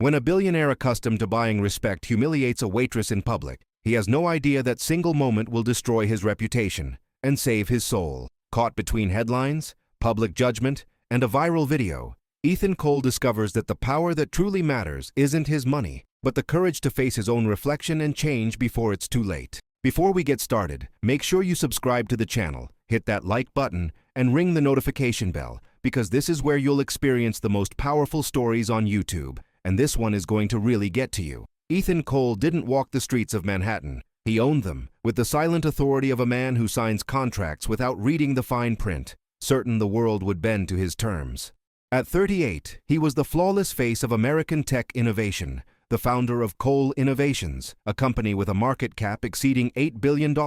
When a billionaire accustomed to buying respect humiliates a waitress in public, he has no idea that single moment will destroy his reputation and save his soul. Caught between headlines, public judgment, and a viral video, Ethan Cole discovers that the power that truly matters isn't his money, but the courage to face his own reflection and change before it's too late. Before we get started, make sure you subscribe to the channel, hit that like button, and ring the notification bell, because this is where you'll experience the most powerful stories on YouTube, and this one is going to really get to you. Ethan Cole didn't walk the streets of Manhattan. He owned them, with the silent authority of a man who signs contracts without reading the fine print, certain the world would bend to his terms. At 38, he was the flawless face of American tech innovation, the founder of Cole Innovations, a company with a market cap exceeding $8 billion,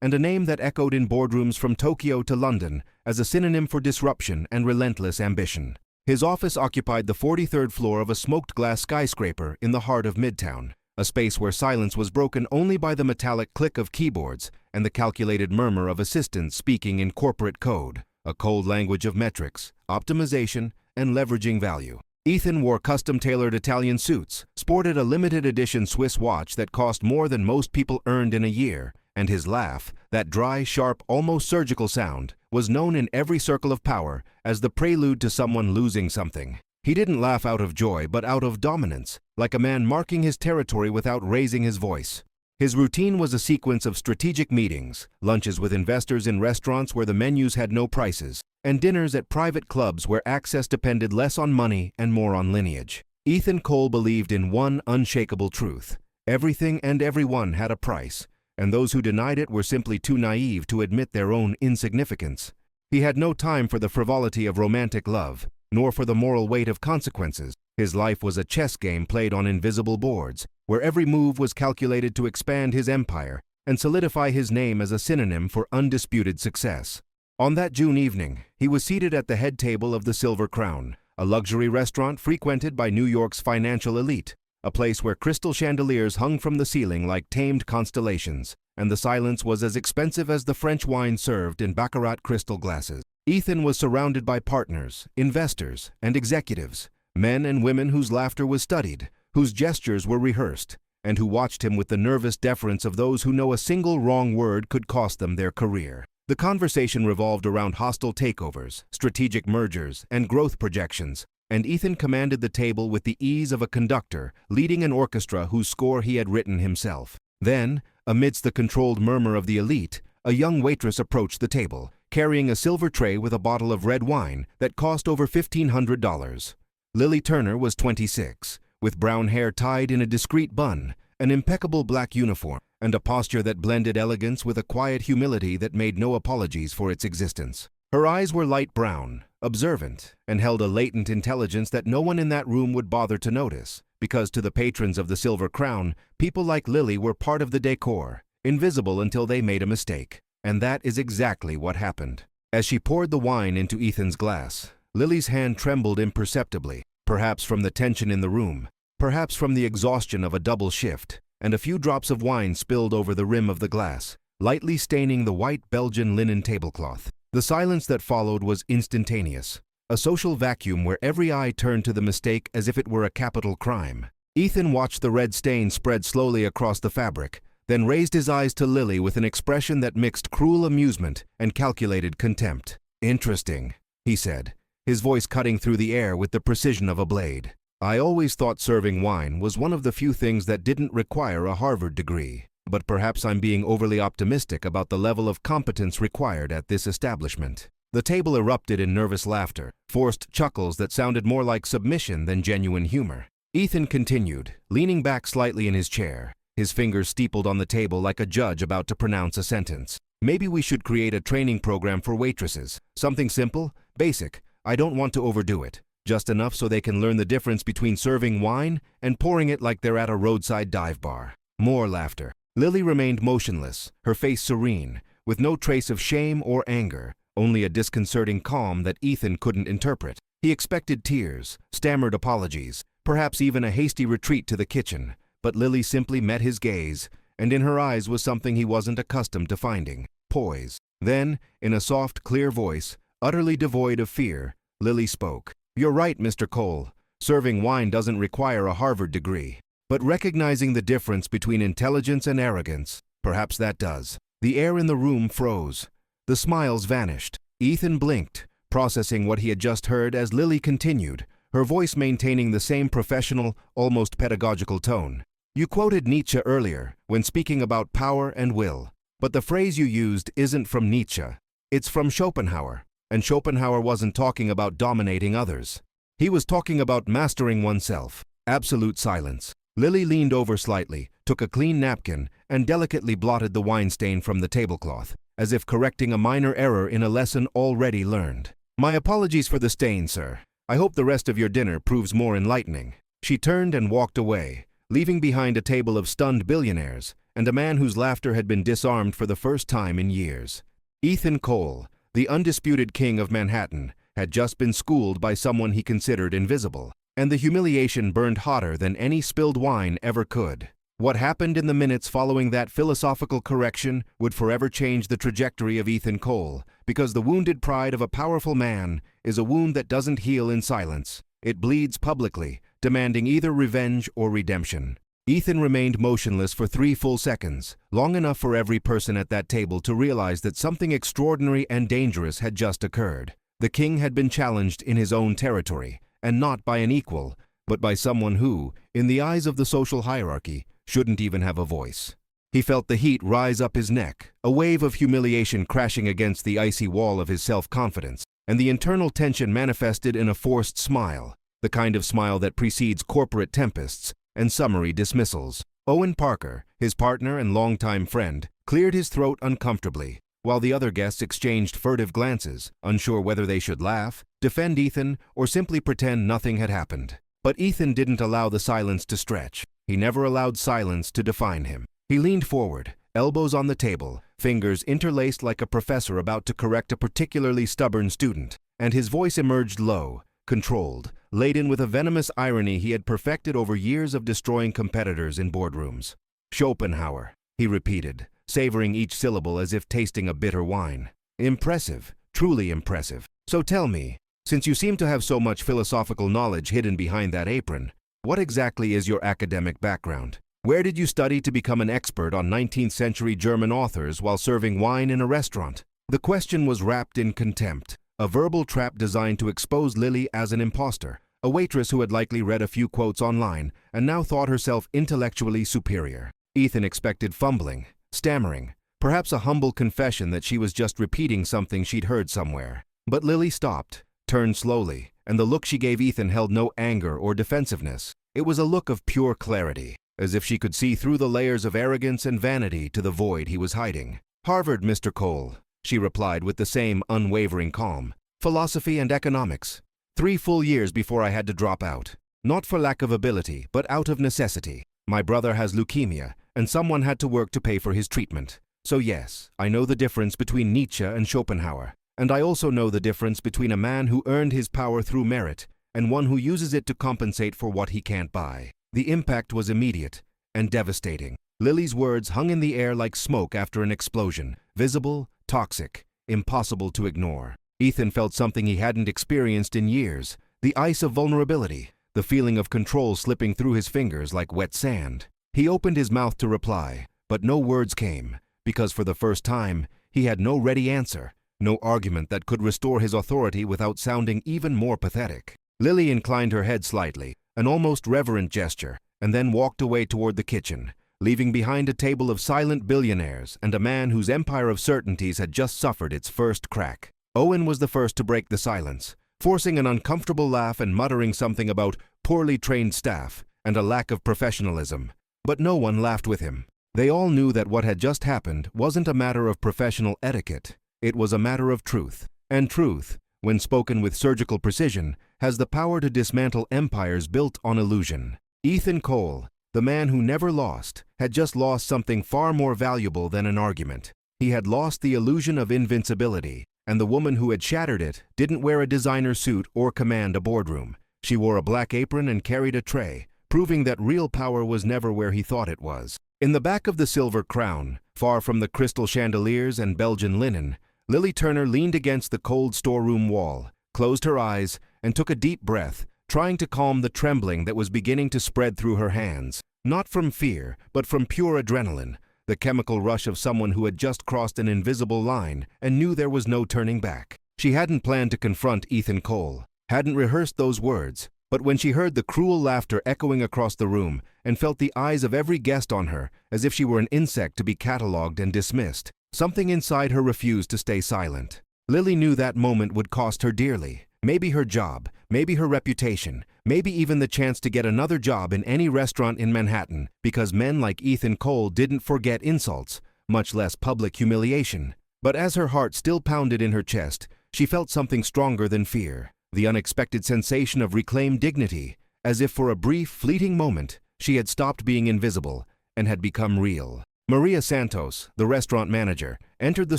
and a name that echoed in boardrooms from Tokyo to London as a synonym for disruption and relentless ambition. His office occupied the 43rd floor of a smoked glass skyscraper in the heart of Midtown, a space where silence was broken only by the metallic click of keyboards and the calculated murmur of assistants speaking in corporate code, a cold language of metrics, optimization, and leveraging value. Ethan wore custom-tailored Italian suits, sported a limited-edition Swiss watch that cost more than most people earned in a year, and his laugh, that dry, sharp, almost surgical sound, was known in every circle of power as the prelude to someone losing something. He didn't laugh out of joy but out of dominance, like a man marking his territory without raising his voice. His routine was a sequence of strategic meetings, lunches with investors in restaurants where the menus had no prices, and dinners at private clubs where access depended less on money and more on lineage. Ethan Cole believed in one unshakable truth: everything and everyone had a price, and those who denied it were simply too naive to admit their own insignificance. He had no time for the frivolity of romantic love, nor for the moral weight of consequences. His life was a chess game played on invisible boards, where every move was calculated to expand his empire and solidify his name as a synonym for undisputed success. On that June evening, he was seated at the head table of the Silver Crown, a luxury restaurant frequented by New York's financial elite, a place where crystal chandeliers hung from the ceiling like tamed constellations, and the silence was as expensive as the French wine served in baccarat crystal glasses. Ethan was surrounded by partners, investors, and executives, men and women whose laughter was studied, whose gestures were rehearsed, and who watched him with the nervous deference of those who know a single wrong word could cost them their career. The conversation revolved around hostile takeovers, strategic mergers, and growth projections, and Ethan commanded the table with the ease of a conductor leading an orchestra whose score he had written himself. Then, amidst the controlled murmur of the elite, a young waitress approached the table, carrying a silver tray with a bottle of red wine that cost over $1,500. Lily Turner was 26, with brown hair tied in a discreet bun, an impeccable black uniform, and a posture that blended elegance with a quiet humility that made no apologies for its existence. Her eyes were light brown, observant, and held a latent intelligence that no one in that room would bother to notice, because to the patrons of the Silver Crown, people like Lily were part of the decor, invisible until they made a mistake. And that is exactly what happened. As she poured the wine into Ethan's glass, Lily's hand trembled imperceptibly, perhaps from the tension in the room, perhaps from the exhaustion of a double shift, and a few drops of wine spilled over the rim of the glass, lightly staining the white Belgian linen tablecloth. The silence that followed was instantaneous, a social vacuum where every eye turned to the mistake as if it were a capital crime. Ethan watched the red stain spread slowly across the fabric, then raised his eyes to Lily with an expression that mixed cruel amusement and calculated contempt. "Interesting," he said, his voice cutting through the air with the precision of a blade. "I always thought serving wine was one of the few things that didn't require a Harvard degree. But perhaps I'm being overly optimistic about the level of competence required at this establishment." The table erupted in nervous laughter, forced chuckles that sounded more like submission than genuine humor. Ethan continued, leaning back slightly in his chair, his fingers steepled on the table like a judge about to pronounce a sentence. "Maybe we should create a training program for waitresses. Something simple, basic. I don't want to overdo it. Just enough so they can learn the difference between serving wine and pouring it like they're at a roadside dive bar." More laughter. Lily remained motionless, her face serene, with no trace of shame or anger, only a disconcerting calm that Ethan couldn't interpret. He expected tears, stammered apologies, perhaps even a hasty retreat to the kitchen, but Lily simply met his gaze, and in her eyes was something he wasn't accustomed to finding: poise. Then, in a soft, clear voice, utterly devoid of fear, Lily spoke. "You're right, Mr. Cole. Serving wine doesn't require a Harvard degree. But recognizing the difference between intelligence and arrogance, perhaps that does. The air in the room froze. The smiles vanished. Ethan blinked, processing what he had just heard as Lily continued, her voice maintaining the same professional, almost pedagogical tone. You quoted Nietzsche earlier, when speaking about power and will. But the phrase you used isn't from Nietzsche. It's from Schopenhauer. And Schopenhauer wasn't talking about dominating others. He was talking about mastering oneself. Absolute silence. Lily leaned over slightly, took a clean napkin, and delicately blotted the wine stain from the tablecloth, as if correcting a minor error in a lesson already learned. My apologies for the stain, sir. I hope the rest of your dinner proves more enlightening. She turned and walked away, leaving behind a table of stunned billionaires and a man whose laughter had been disarmed for the first time in years. Ethan Cole, the undisputed king of Manhattan, had just been schooled by someone he considered invisible, and the humiliation burned hotter than any spilled wine ever could. What happened in the minutes following that philosophical correction would forever change the trajectory of Ethan Cole, because the wounded pride of a powerful man is a wound that doesn't heal in silence. It bleeds publicly, demanding either revenge or redemption. Ethan remained motionless for 3 full seconds, long enough for every person at that table to realize that something extraordinary and dangerous had just occurred. The king had been challenged in his own territory, and not by an equal, but by someone who, in the eyes of the social hierarchy, shouldn't even have a voice. He felt the heat rise up his neck, a wave of humiliation crashing against the icy wall of his self-confidence, and the internal tension manifested in a forced smile, the kind of smile that precedes corporate tempests and summary dismissals. Owen Parker, his partner and longtime friend, cleared his throat uncomfortably, while the other guests exchanged furtive glances, unsure whether they should laugh, defend Ethan, or simply pretend nothing had happened. But Ethan didn't allow the silence to stretch. He never allowed silence to define him. He leaned forward, elbows on the table, fingers interlaced like a professor about to correct a particularly stubborn student, and his voice emerged low, controlled, laden with a venomous irony he had perfected over years of destroying competitors in boardrooms. Schopenhauer, he repeated, savoring each syllable as if tasting a bitter wine. Impressive, truly impressive. So tell me, since you seem to have so much philosophical knowledge hidden behind that apron, what exactly is your academic background? Where did you study to become an expert on 19th century German authors while serving wine in a restaurant? The question was wrapped in contempt, a verbal trap designed to expose Lily as an imposter, a waitress who had likely read a few quotes online and now thought herself intellectually superior. Ethan expected fumbling, stammering, perhaps a humble confession that she was just repeating something she'd heard somewhere. But Lily stopped, turned slowly, and the look she gave Ethan held no anger or defensiveness. It was a look of pure clarity, as if she could see through the layers of arrogance and vanity to the void he was hiding. Harvard, Mr. Cole, she replied with the same unwavering calm. Philosophy and economics. 3 full years before I had to drop out. Not for lack of ability, but out of necessity. My brother has leukemia, and someone had to work to pay for his treatment. So yes, I know the difference between Nietzsche and Schopenhauer. And I also know the difference between a man who earned his power through merit and one who uses it to compensate for what he can't buy. The impact was immediate and devastating. Lily's words hung in the air like smoke after an explosion, visible, toxic, impossible to ignore. Ethan felt something he hadn't experienced in years, the ice of vulnerability, the feeling of control slipping through his fingers like wet sand. He opened his mouth to reply, but no words came, because for the first time, he had no ready answer, no argument that could restore his authority without sounding even more pathetic. Lily inclined her head slightly, an almost reverent gesture, and then walked away toward the kitchen, leaving behind a table of silent billionaires and a man whose empire of certainties had just suffered its first crack. Owen was the first to break the silence, forcing an uncomfortable laugh and muttering something about poorly trained staff and a lack of professionalism. But no one laughed with him. They all knew that what had just happened wasn't a matter of professional etiquette. It was a matter of truth. And truth, when spoken with surgical precision, has the power to dismantle empires built on illusion. Ethan Cole, the man who never lost, had just lost something far more valuable than an argument. He had lost the illusion of invincibility, and the woman who had shattered it didn't wear a designer suit or command a boardroom. She wore a black apron and carried a tray, proving that real power was never where he thought it was. In the back of the silver crown, far from the crystal chandeliers and Belgian linen, Lily Turner leaned against the cold storeroom wall, closed her eyes, and took a deep breath, trying to calm the trembling that was beginning to spread through her hands. Not from fear, but from pure adrenaline, the chemical rush of someone who had just crossed an invisible line and knew there was no turning back. She hadn't planned to confront Ethan Cole, hadn't rehearsed those words, but when she heard the cruel laughter echoing across the room and felt the eyes of every guest on her as if she were an insect to be catalogued and dismissed, something inside her refused to stay silent. Lily knew that moment would cost her dearly. Maybe her job, maybe her reputation, maybe even the chance to get another job in any restaurant in Manhattan, because men like Ethan Cole didn't forget insults, much less public humiliation. But as her heart still pounded in her chest, she felt something stronger than fear, the unexpected sensation of reclaimed dignity, as if for a brief, fleeting moment, she had stopped being invisible and had become real. Maria Santos, the restaurant manager, entered the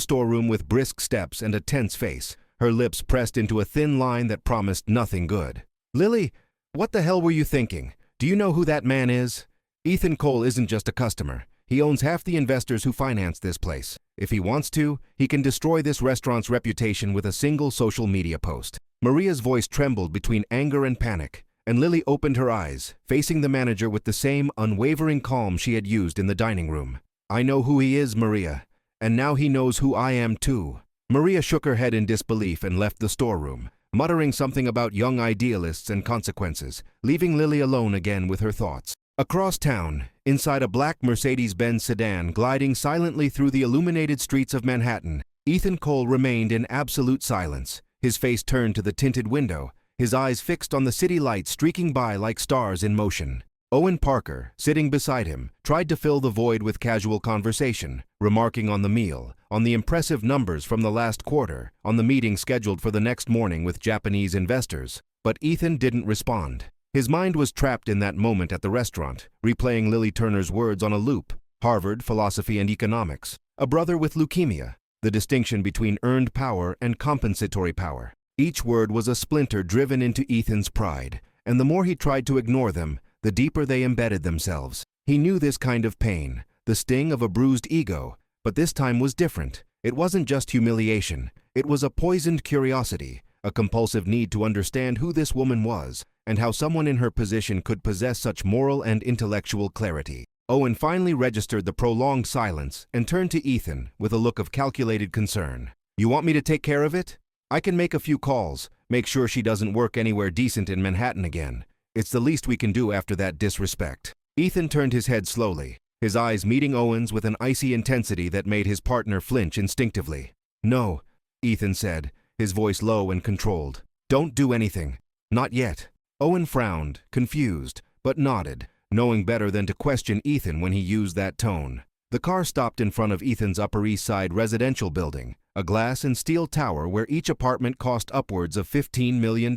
storeroom with brisk steps and a tense face, her lips pressed into a thin line that promised nothing good. "Lily, what the hell were you thinking? Do you know who that man is? Ethan Cole isn't just a customer. He owns half the investors who finance this place. If he wants to, he can destroy this restaurant's reputation with a single social media post." Maria's voice trembled between anger and panic, and Lily opened her eyes, facing the manager with the same unwavering calm she had used in the dining room. "I know who he is, Maria, and now he knows who I am too." Maria shook her head in disbelief and left the storeroom, muttering something about young idealists and consequences, leaving Lily alone again with her thoughts. Across town, inside a black Mercedes-Benz sedan gliding silently through the illuminated streets of Manhattan, Ethan Cole remained in absolute silence, his face turned to the tinted window, his eyes fixed on the city lights streaking by like stars in motion. Owen Parker, sitting beside him, tried to fill the void with casual conversation, remarking on the meal, on the impressive numbers from the last quarter, on the meeting scheduled for the next morning with Japanese investors. But Ethan didn't respond. His mind was trapped in that moment at the restaurant, replaying Lily Turner's words on a loop. Harvard, philosophy and economics. A brother with leukemia. The distinction between earned power and compensatory power. Each word was a splinter driven into Ethan's pride, and the more he tried to ignore them, the deeper they embedded themselves. He knew this kind of pain, the sting of a bruised ego, but this time was different. It wasn't just humiliation, it was a poisoned curiosity, a compulsive need to understand who this woman was, and how someone in her position could possess such moral and intellectual clarity. Owen finally registered the prolonged silence and turned to Ethan with a look of calculated concern. "You want me to take care of it? I can make a few calls, make sure she doesn't work anywhere decent in Manhattan again. It's the least we can do after that disrespect." Ethan turned his head slowly, his eyes meeting Owen's with an icy intensity that made his partner flinch instinctively. "No," Ethan said, his voice low and controlled. "Don't do anything. Not yet." Owen frowned, confused, but nodded, knowing better than to question Ethan when he used that tone. The car stopped in front of Ethan's Upper East Side residential building, a glass and steel tower where each apartment cost upwards of $15 million.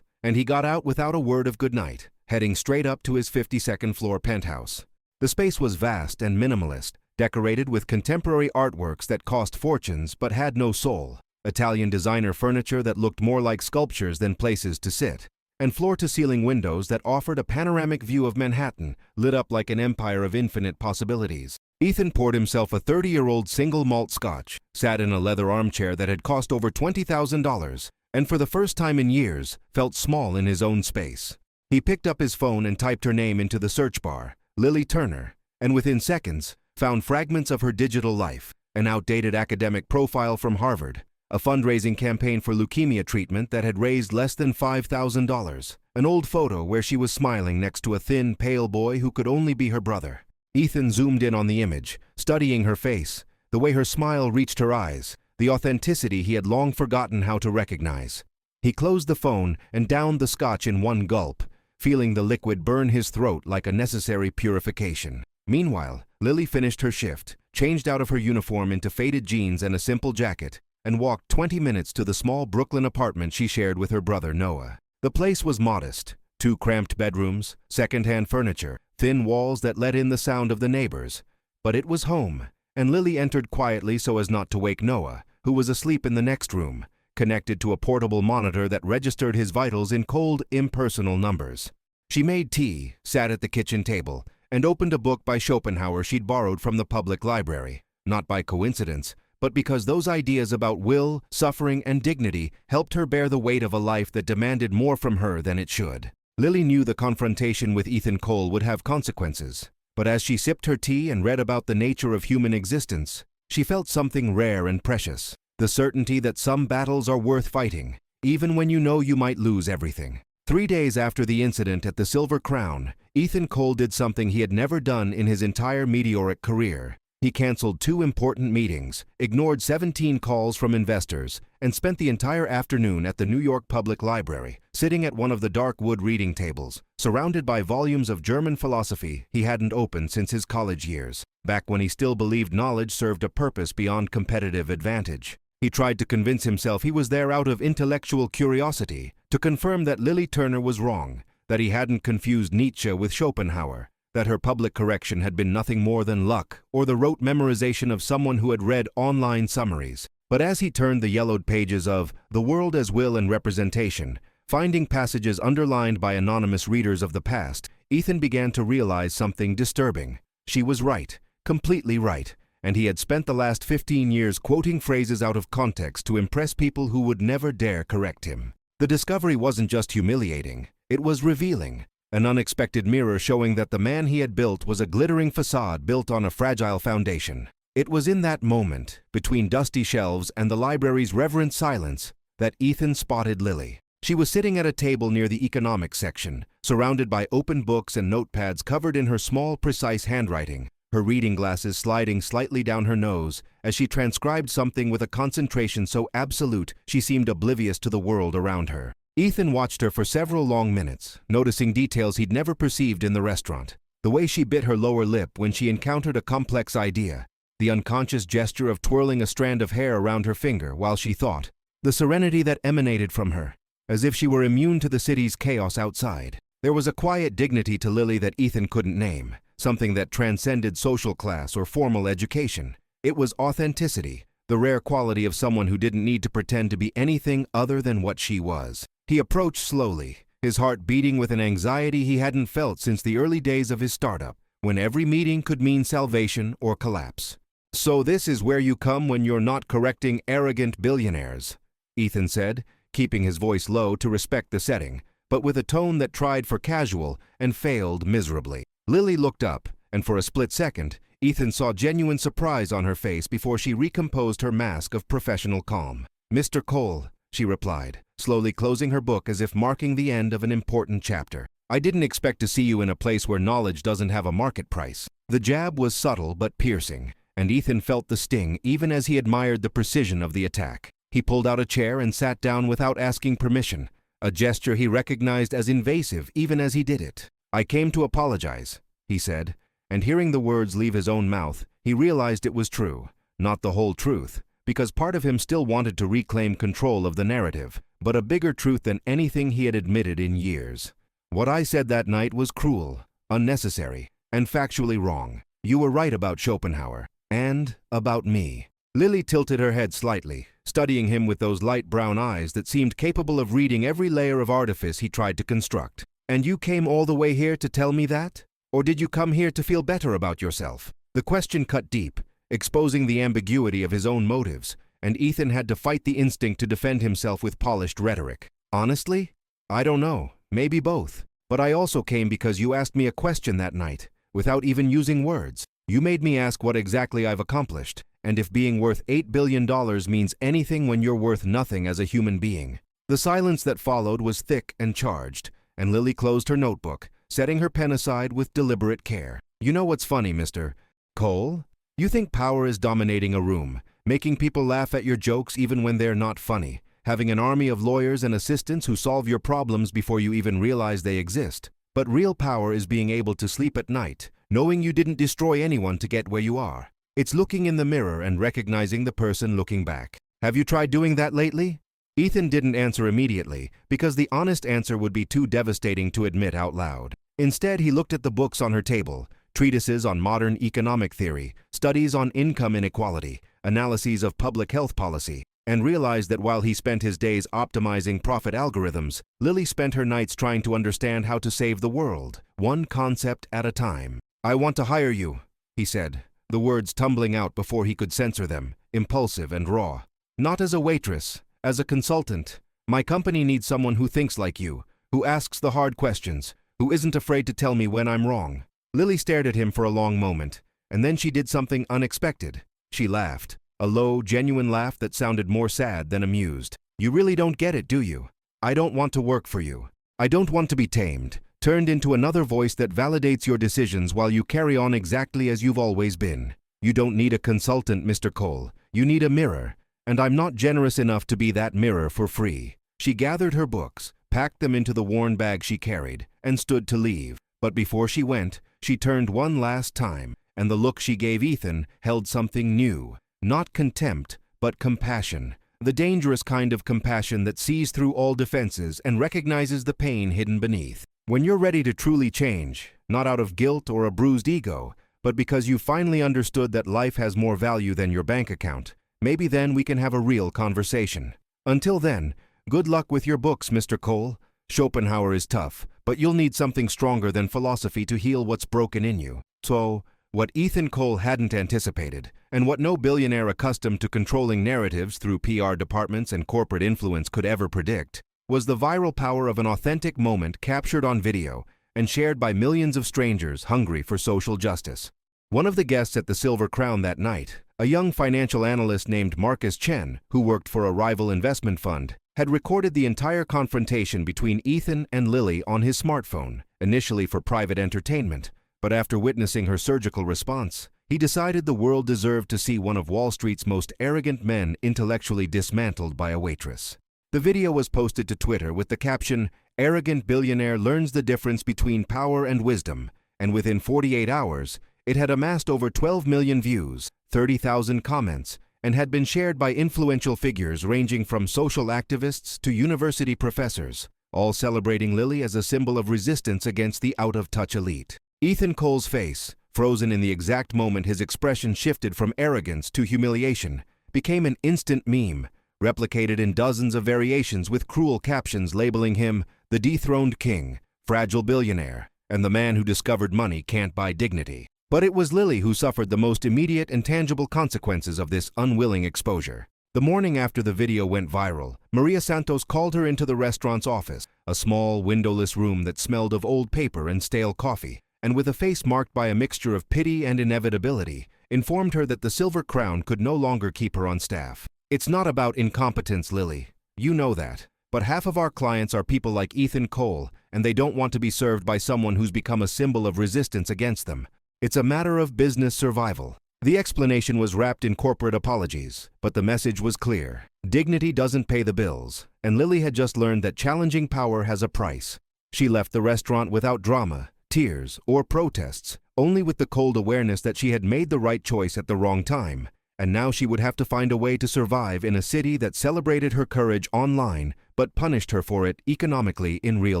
And he got out without a word of goodnight, heading straight up to his 52nd floor penthouse. The space was vast and minimalist, decorated with contemporary artworks that cost fortunes but had no soul, Italian designer furniture that looked more like sculptures than places to sit, and floor-to-ceiling windows that offered a panoramic view of Manhattan, lit up like an empire of infinite possibilities. Ethan poured himself a 30-year-old single malt scotch, sat in a leather armchair that had cost over $20,000, and for the first time in years, felt small in his own space. He picked up his phone and typed her name into the search bar, Lily Turner, and within seconds, found fragments of her digital life, an outdated academic profile from Harvard, a fundraising campaign for leukemia treatment that had raised less than $5,000, an old photo where she was smiling next to a thin, pale boy who could only be her brother. Ethan zoomed in on the image, studying her face, the way her smile reached her eyes, the authenticity he had long forgotten how to recognize. He closed the phone and downed the scotch in one gulp, feeling the liquid burn his throat like a necessary purification. Meanwhile, Lily finished her shift, changed out of her uniform into faded jeans and a simple jacket, and walked 20 minutes to the small Brooklyn apartment she shared with her brother Noah. The place was modest, 2 cramped bedrooms, second-hand furniture, thin walls that let in the sound of the neighbors. But it was home, and Lily entered quietly so as not to wake Noah, who was asleep in the next room, connected to a portable monitor that registered his vitals in cold, impersonal numbers. She made tea, sat at the kitchen table, and opened a book by Schopenhauer she'd borrowed from the public library. Not by coincidence, but because those ideas about will, suffering, and dignity helped her bear the weight of a life that demanded more from her than it should. Lily knew the confrontation with Ethan Cole would have consequences, but as she sipped her tea and read about the nature of human existence, she felt something rare and precious, the certainty that some battles are worth fighting, even when you know you might lose everything. 3 days after the incident at the Silver Crown, Ethan Cole did something he had never done in his entire meteoric career. He canceled 2 important meetings, ignored 17 calls from investors, and spent the entire afternoon at the New York Public Library, sitting at one of the dark wood reading tables, surrounded by volumes of German philosophy he hadn't opened since his college years, back when he still believed knowledge served a purpose beyond competitive advantage. He tried to convince himself he was there out of intellectual curiosity, to confirm that Lily Turner was wrong, that he hadn't confused Nietzsche with Schopenhauer, that her public correction had been nothing more than luck or the rote memorization of someone who had read online summaries. But as he turned the yellowed pages of The World as Will and Representation, finding passages underlined by anonymous readers of the past, Ethan began to realize something disturbing. She was right, completely right, and he had spent the last 15 years quoting phrases out of context to impress people who would never dare correct him. The discovery wasn't just humiliating, it was revealing. An unexpected mirror showing that the man he had built was a glittering facade built on a fragile foundation. It was in that moment, between dusty shelves and the library's reverent silence, that Ethan spotted Lily. She was sitting at a table near the economics section, surrounded by open books and notepads covered in her small, precise handwriting, her reading glasses sliding slightly down her nose as she transcribed something with a concentration so absolute she seemed oblivious to the world around her. Ethan watched her for several long minutes, noticing details he'd never perceived in the restaurant. The way she bit her lower lip when she encountered a complex idea, the unconscious gesture of twirling a strand of hair around her finger while she thought, the serenity that emanated from her, as if she were immune to the city's chaos outside. There was a quiet dignity to Lily that Ethan couldn't name, something that transcended social class or formal education. It was authenticity, the rare quality of someone who didn't need to pretend to be anything other than what she was. He approached slowly, his heart beating with an anxiety he hadn't felt since the early days of his startup, when every meeting could mean salvation or collapse. "So this is where you come when you're not correcting arrogant billionaires," Ethan said, keeping his voice low to respect the setting, but with a tone that tried for casual and failed miserably. Lily looked up, and for a split second, Ethan saw genuine surprise on her face before she recomposed her mask of professional calm. "Mr. Cole," she replied, slowly closing her book as if marking the end of an important chapter. "I didn't expect to see you in a place where knowledge doesn't have a market price." The jab was subtle but piercing, and Ethan felt the sting even as he admired the precision of the attack. He pulled out a chair and sat down without asking permission, a gesture he recognized as invasive even as he did it. "I came to apologize," he said, and hearing the words leave his own mouth, he realized it was true, not the whole truth, because part of him still wanted to reclaim control of the narrative, but a bigger truth than anything he had admitted in years. "What I said that night was cruel, unnecessary, and factually wrong. You were right about Schopenhauer, and about me." Lily tilted her head slightly, studying him with those light brown eyes that seemed capable of reading every layer of artifice he tried to construct. "And you came all the way here to tell me that? Or did you come here to feel better about yourself?" The question cut deep, exposing the ambiguity of his own motives, and Ethan had to fight the instinct to defend himself with polished rhetoric. "Honestly, I don't know, maybe both. But I also came because you asked me a question that night, without even using words. You made me ask what exactly I've accomplished, and if being worth $8 billion means anything when you're worth nothing as a human being." The silence that followed was thick and charged, and Lily closed her notebook, setting her pen aside with deliberate care. "You know what's funny, Mr. Cole? You think power is dominating a room, making people laugh at your jokes even when they're not funny, having an army of lawyers and assistants who solve your problems before you even realize they exist. But real power is being able to sleep at night, knowing you didn't destroy anyone to get where you are. It's looking in the mirror and recognizing the person looking back. Have you tried doing that lately?" Ethan didn't answer immediately, because the honest answer would be too devastating to admit out loud. Instead, he looked at the books on her table, treatises on modern economic theory, studies on income inequality, analyses of public health policy, and realized that while he spent his days optimizing profit algorithms, Lily spent her nights trying to understand how to save the world, one concept at a time. "I want to hire you," he said, the words tumbling out before he could censor them, impulsive and raw. Not as a waitress, as a consultant. My company needs someone who thinks like you, who asks the hard questions, who isn't afraid to tell me when I'm wrong. Lily stared at him for a long moment, and then she did something unexpected. She laughed, a low, genuine laugh that sounded more sad than amused. You really don't get it, do you? I don't want to work for you. I don't want to be tamed, turned into another voice that validates your decisions while you carry on exactly as you've always been. You don't need a consultant, Mr. Cole. You need a mirror, and I'm not generous enough to be that mirror for free. She gathered her books, packed them into the worn bag she carried, and stood to leave. But before she went, she turned one last time, and the look she gave Ethan held something new. Not contempt, but compassion. The dangerous kind of compassion that sees through all defenses and recognizes the pain hidden beneath. When you're ready to truly change, not out of guilt or a bruised ego, but because you finally understood that life has more value than your bank account, maybe then we can have a real conversation. Until then, good luck with your books, Mr. Cole. Schopenhauer is tough, but you'll need something stronger than philosophy to heal what's broken in you. So, what Ethan Cole hadn't anticipated, and what no billionaire accustomed to controlling narratives through PR departments and corporate influence could ever predict, was the viral power of an authentic moment captured on video and shared by millions of strangers hungry for social justice. One of the guests at the Silver Crown that night, a young financial analyst named Marcus Chen, who worked for a rival investment fund, had recorded the entire confrontation between Ethan and Lily on his smartphone, initially for private entertainment. But after witnessing her surgical response, he decided the world deserved to see one of Wall Street's most arrogant men intellectually dismantled by a waitress. The video was posted to Twitter with the caption, "Arrogant billionaire learns the difference between power and wisdom," and within 48 hours, it had amassed over 12 million views, 30,000 comments, and had been shared by influential figures ranging from social activists to university professors, all celebrating Lily as a symbol of resistance against the out-of-touch elite. Ethan Cole's face, frozen in the exact moment his expression shifted from arrogance to humiliation, became an instant meme, replicated in dozens of variations with cruel captions labeling him the dethroned king, fragile billionaire, and the man who discovered money can't buy dignity. But it was Lily who suffered the most immediate and tangible consequences of this unwilling exposure. The morning after the video went viral, Maria Santos called her into the restaurant's office, a small, windowless room that smelled of old paper and stale coffee, and with a face marked by a mixture of pity and inevitability, informed her that the Silver Crown could no longer keep her on staff. It's not about incompetence, Lily. You know that. But half of our clients are people like Ethan Cole, and they don't want to be served by someone who's become a symbol of resistance against them. It's a matter of business survival. The explanation was wrapped in corporate apologies, but the message was clear. Dignity doesn't pay the bills, and Lily had just learned that challenging power has a price. She left the restaurant without drama, tears, or protests, only with the cold awareness that she had made the right choice at the wrong time, and now she would have to find a way to survive in a city that celebrated her courage online but punished her for it economically in real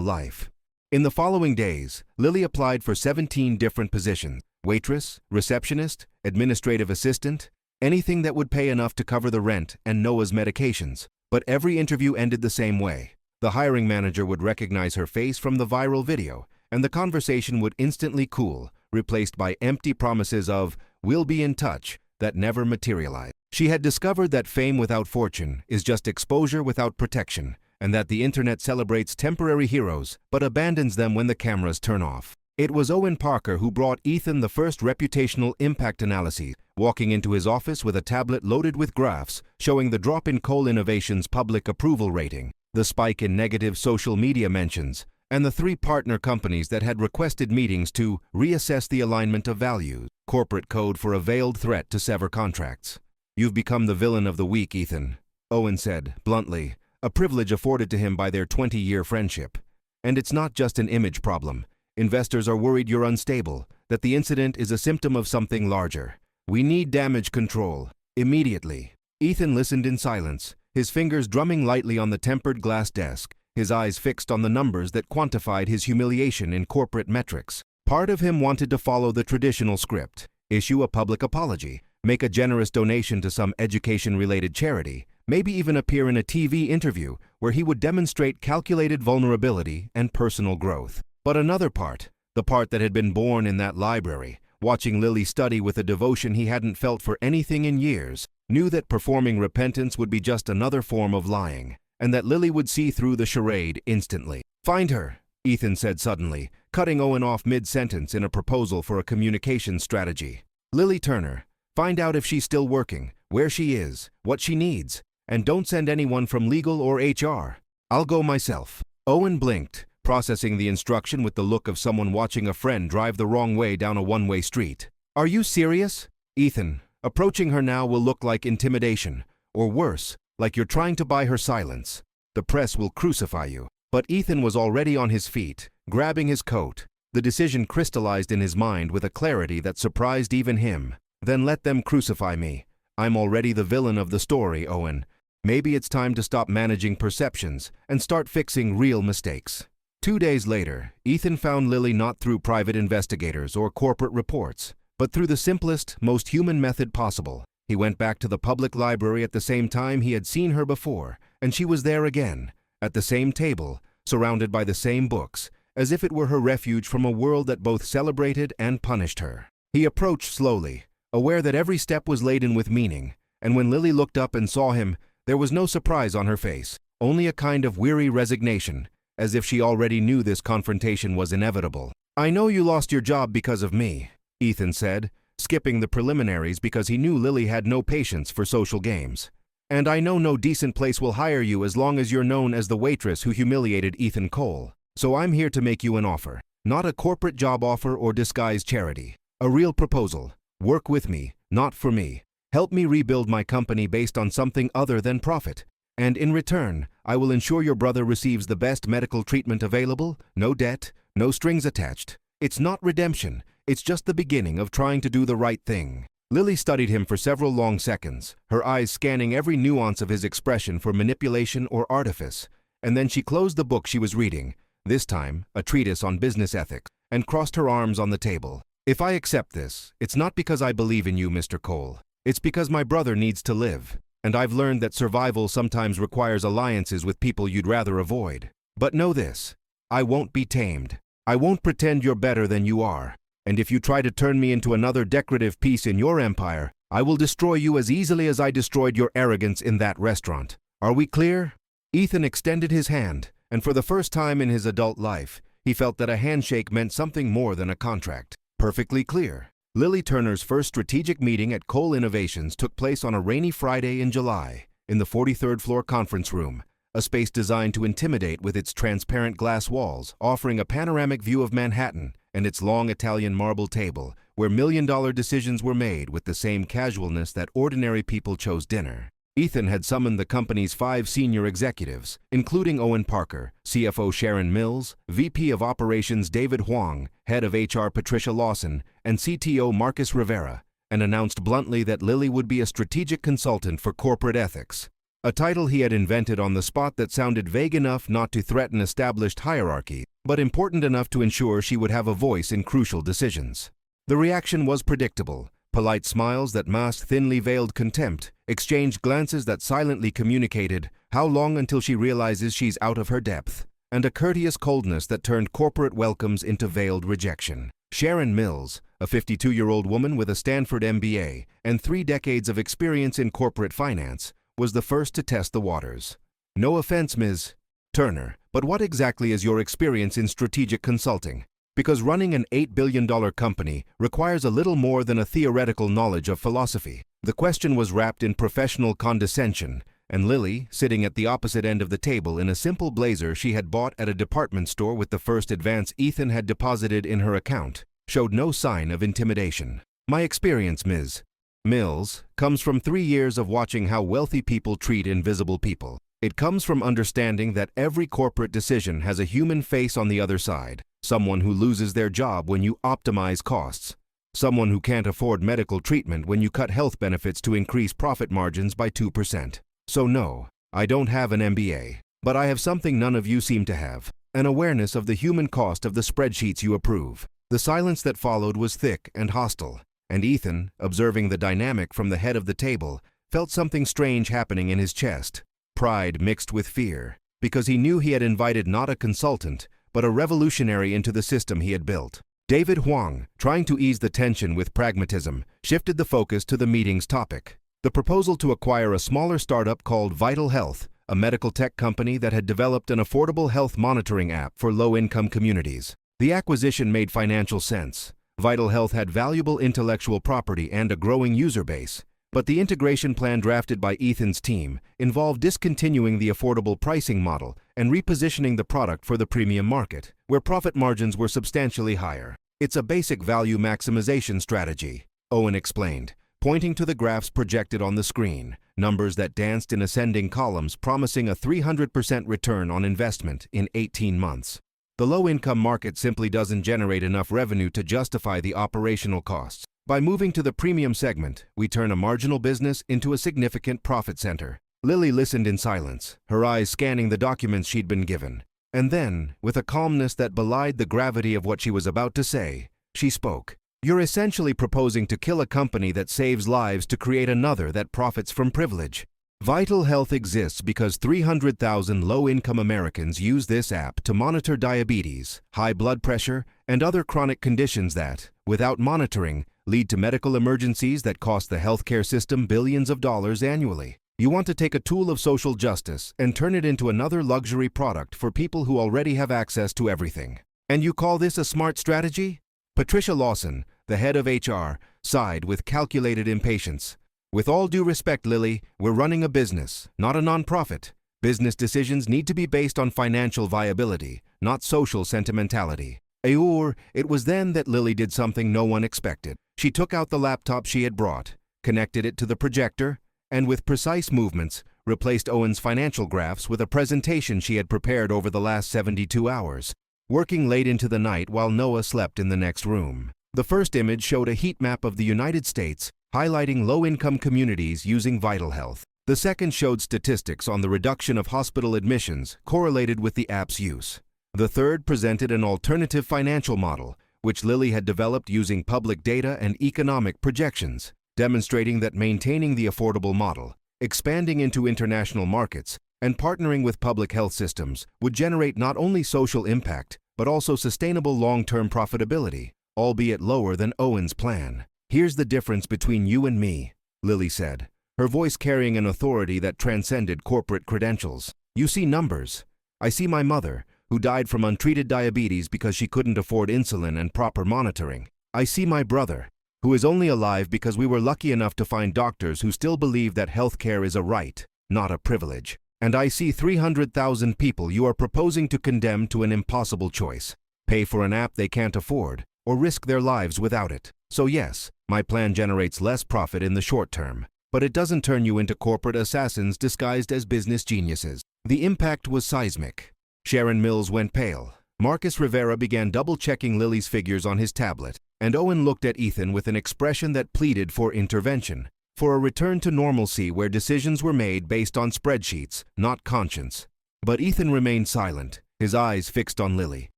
life. In the following days, Lily applied for 17 different positions: waitress, receptionist, administrative assistant, anything that would pay enough to cover the rent and Noah's medications. But every interview ended the same way. The hiring manager would recognize her face from the viral video, and the conversation would instantly cool, replaced by empty promises of, "We'll be in touch," that never materialized. She had discovered that fame without fortune is just exposure without protection, and that the internet celebrates temporary heroes but abandons them when the cameras turn off. It was Owen Parker who brought Ethan the first reputational impact analyses, walking into his office with a tablet loaded with graphs showing the drop in Cole Innovation's public approval rating, the spike in negative social media mentions, and the 3 partner companies that had requested meetings to reassess the alignment of values, corporate code for a veiled threat to sever contracts. "You've become the villain of the week, Ethan," Owen said, bluntly, a privilege afforded to him by their 20-year friendship. "And it's not just an image problem. Investors are worried you're unstable, that the incident is a symptom of something larger. We need damage control, immediately." Ethan listened in silence, his fingers drumming lightly on the tempered glass desk, his eyes fixed on the numbers that quantified his humiliation in corporate metrics. Part of him wanted to follow the traditional script, issue a public apology, make a generous donation to some education-related charity, maybe even appear in a TV interview where he would demonstrate calculated vulnerability and personal growth. But another part, the part that had been born in that library, watching Lily study with a devotion he hadn't felt for anything in years, knew that performing repentance would be just another form of lying, and that Lily would see through the charade instantly. "Find her," Ethan said suddenly, cutting Owen off mid-sentence in a proposal for a communication strategy. "Lily Turner, find out if she's still working, where she is, what she needs, and don't send anyone from legal or HR. I'll go myself." Owen blinked, processing the instruction with the look of someone watching a friend drive the wrong way down a one-way street. "Are you serious?" "Ethan, approaching her now will look like intimidation, or worse, like you're trying to buy her silence. The press will crucify you." But Ethan was already on his feet, grabbing his coat. The decision crystallized in his mind with a clarity that surprised even him. "Then let them crucify me. I'm already the villain of the story, Owen. Maybe it's time to stop managing perceptions and start fixing real mistakes." 2 days later, Ethan found Lily not through private investigators or corporate reports, but through the simplest, most human method possible. He went back to the public library at the same time he had seen her before, and she was there again, at the same table, surrounded by the same books, as if it were her refuge from a world that both celebrated and punished her. He approached slowly, aware that every step was laden with meaning, and when Lily looked up and saw him, there was no surprise on her face, only a kind of weary resignation, as if she already knew this confrontation was inevitable. "I know you lost your job because of me," Ethan said, skipping the preliminaries because he knew Lily had no patience for social games. "And I know no decent place will hire you as long as you're known as the waitress who humiliated Ethan Cole. So I'm here to make you an offer. Not a corporate job offer or disguised charity. A real proposal. Work with me, not for me. Help me rebuild my company based on something other than profit. And in return, I will ensure your brother receives the best medical treatment available, no debt, no strings attached. It's not redemption, it's just the beginning of trying to do the right thing." Lily studied him for several long seconds, her eyes scanning every nuance of his expression for manipulation or artifice, and then she closed the book she was reading, this time a treatise on business ethics, and crossed her arms on the table. "If I accept this, it's not because I believe in you, Mr. Cole. It's because my brother needs to live, and I've learned that survival sometimes requires alliances with people you'd rather avoid. But know this, I won't be tamed. I won't pretend you're better than you are. And if you try to turn me into another decorative piece in your empire, I will destroy you as easily as I destroyed your arrogance in that restaurant. Are we clear?" Ethan extended his hand, and for the first time in his adult life, he felt that a handshake meant something more than a contract. Perfectly clear. Lily Turner's first strategic meeting at Cole Innovations took place on a rainy Friday in July, in the 43rd floor conference room, a space designed to intimidate with its transparent glass walls, offering a panoramic view of Manhattan, and its long Italian marble table, where million-dollar decisions were made with the same casualness that ordinary people chose dinner. Ethan had summoned the company's 5 senior executives, including Owen Parker, CFO Sharon Mills, VP of Operations David Huang, Head of HR Patricia Lawson, and CTO Marcus Rivera, and announced bluntly that Lily would be a strategic consultant for corporate ethics, a title he had invented on the spot that sounded vague enough not to threaten established hierarchy, but important enough to ensure she would have a voice in crucial decisions. The reaction was predictable. Polite smiles that masked thinly veiled contempt, exchanged glances that silently communicated, "How long until she realizes she's out of her depth?" and a courteous coldness that turned corporate welcomes into veiled rejection. Sharon Mills, a 52-year-old woman with a Stanford MBA and 3 decades of experience in corporate finance, was the first to test the waters. "No offense, Ms. Turner, but what exactly is your experience in strategic consulting? Because running an $8 billion company requires a little more than a theoretical knowledge of philosophy." The question was wrapped in professional condescension, and Lily, sitting at the opposite end of the table in a simple blazer she had bought at a department store with the first advance Ethan had deposited in her account, showed no sign of intimidation. "My experience, Ms. Mills, comes from 3 years of watching how wealthy people treat invisible people. It comes from understanding that every corporate decision has a human face on the other side. Someone who loses their job when you optimize costs. Someone who can't afford medical treatment when you cut health benefits to increase profit margins by 2%. So no, I don't have an MBA, but I have something none of you seem to have, an awareness of the human cost of the spreadsheets you approve." The silence that followed was thick and hostile, and Ethan, observing the dynamic from the head of the table, felt something strange happening in his chest, pride mixed with fear, because he knew he had invited not a consultant, but a revolutionary into the system he had built. David Huang, trying to ease the tension with pragmatism, shifted the focus to the meeting's topic. The proposal to acquire a smaller startup called Vital Health, a medical tech company that had developed an affordable health monitoring app for low-income communities. The acquisition made financial sense. Vital Health had valuable intellectual property and a growing user base, but the integration plan drafted by Ethan's team involved discontinuing the affordable pricing model and repositioning the product for the premium market, where profit margins were substantially higher. It's a basic value maximization strategy, Owen explained, pointing to the graphs projected on the screen, numbers that danced in ascending columns promising a 300% return on investment in 18 months. The low-income market simply doesn't generate enough revenue to justify the operational costs. By moving to the premium segment, we turn a marginal business into a significant profit center. Lily listened in silence, her eyes scanning the documents she'd been given. And then, with a calmness that belied the gravity of what she was about to say, she spoke. You're essentially proposing to kill a company that saves lives to create another that profits from privilege. Vital Health exists because 300,000 low-income Americans use this app to monitor diabetes, high blood pressure, and other chronic conditions that, without monitoring, lead to medical emergencies that cost the healthcare system billions of dollars annually. You want to take a tool of social justice and turn it into another luxury product for people who already have access to everything. And you call this a smart strategy? Patricia Lawson, the head of HR, sighed with calculated impatience. With all due respect, Lily, we're running a business, not a nonprofit. Business decisions need to be based on financial viability, not social sentimentality. It was then that Lily did something no one expected. She took out the laptop she had brought, connected it to the projector, and with precise movements, replaced Owen's financial graphs with a presentation she had prepared over the last 72 hours, working late into the night while Noah slept in the next room. The first image showed a heat map of the United States, highlighting low-income communities using Vital Health. The second showed statistics on the reduction of hospital admissions correlated with the app's use. The third presented an alternative financial model, which Lily had developed using public data and economic projections, demonstrating that maintaining the affordable model, expanding into international markets, and partnering with public health systems would generate not only social impact, but also sustainable long-term profitability, albeit lower than Owen's plan. Here's the difference between you and me, Lily said, her voice carrying an authority that transcended corporate credentials. You see numbers. I see my mother, who died from untreated diabetes because she couldn't afford insulin and proper monitoring. I see my brother, who is only alive because we were lucky enough to find doctors who still believe that healthcare is a right, not a privilege. And I see 300,000 people you are proposing to condemn to an impossible choice: pay for an app they can't afford, or risk their lives without it. So yes, my plan generates less profit in the short term, but it doesn't turn you into corporate assassins disguised as business geniuses. The impact was seismic. Sharon Mills went pale. Marcus Rivera began double-checking Lily's figures on his tablet, and Owen looked at Ethan with an expression that pleaded for intervention, for a return to normalcy where decisions were made based on spreadsheets, not conscience. But Ethan remained silent, his eyes fixed on Lily,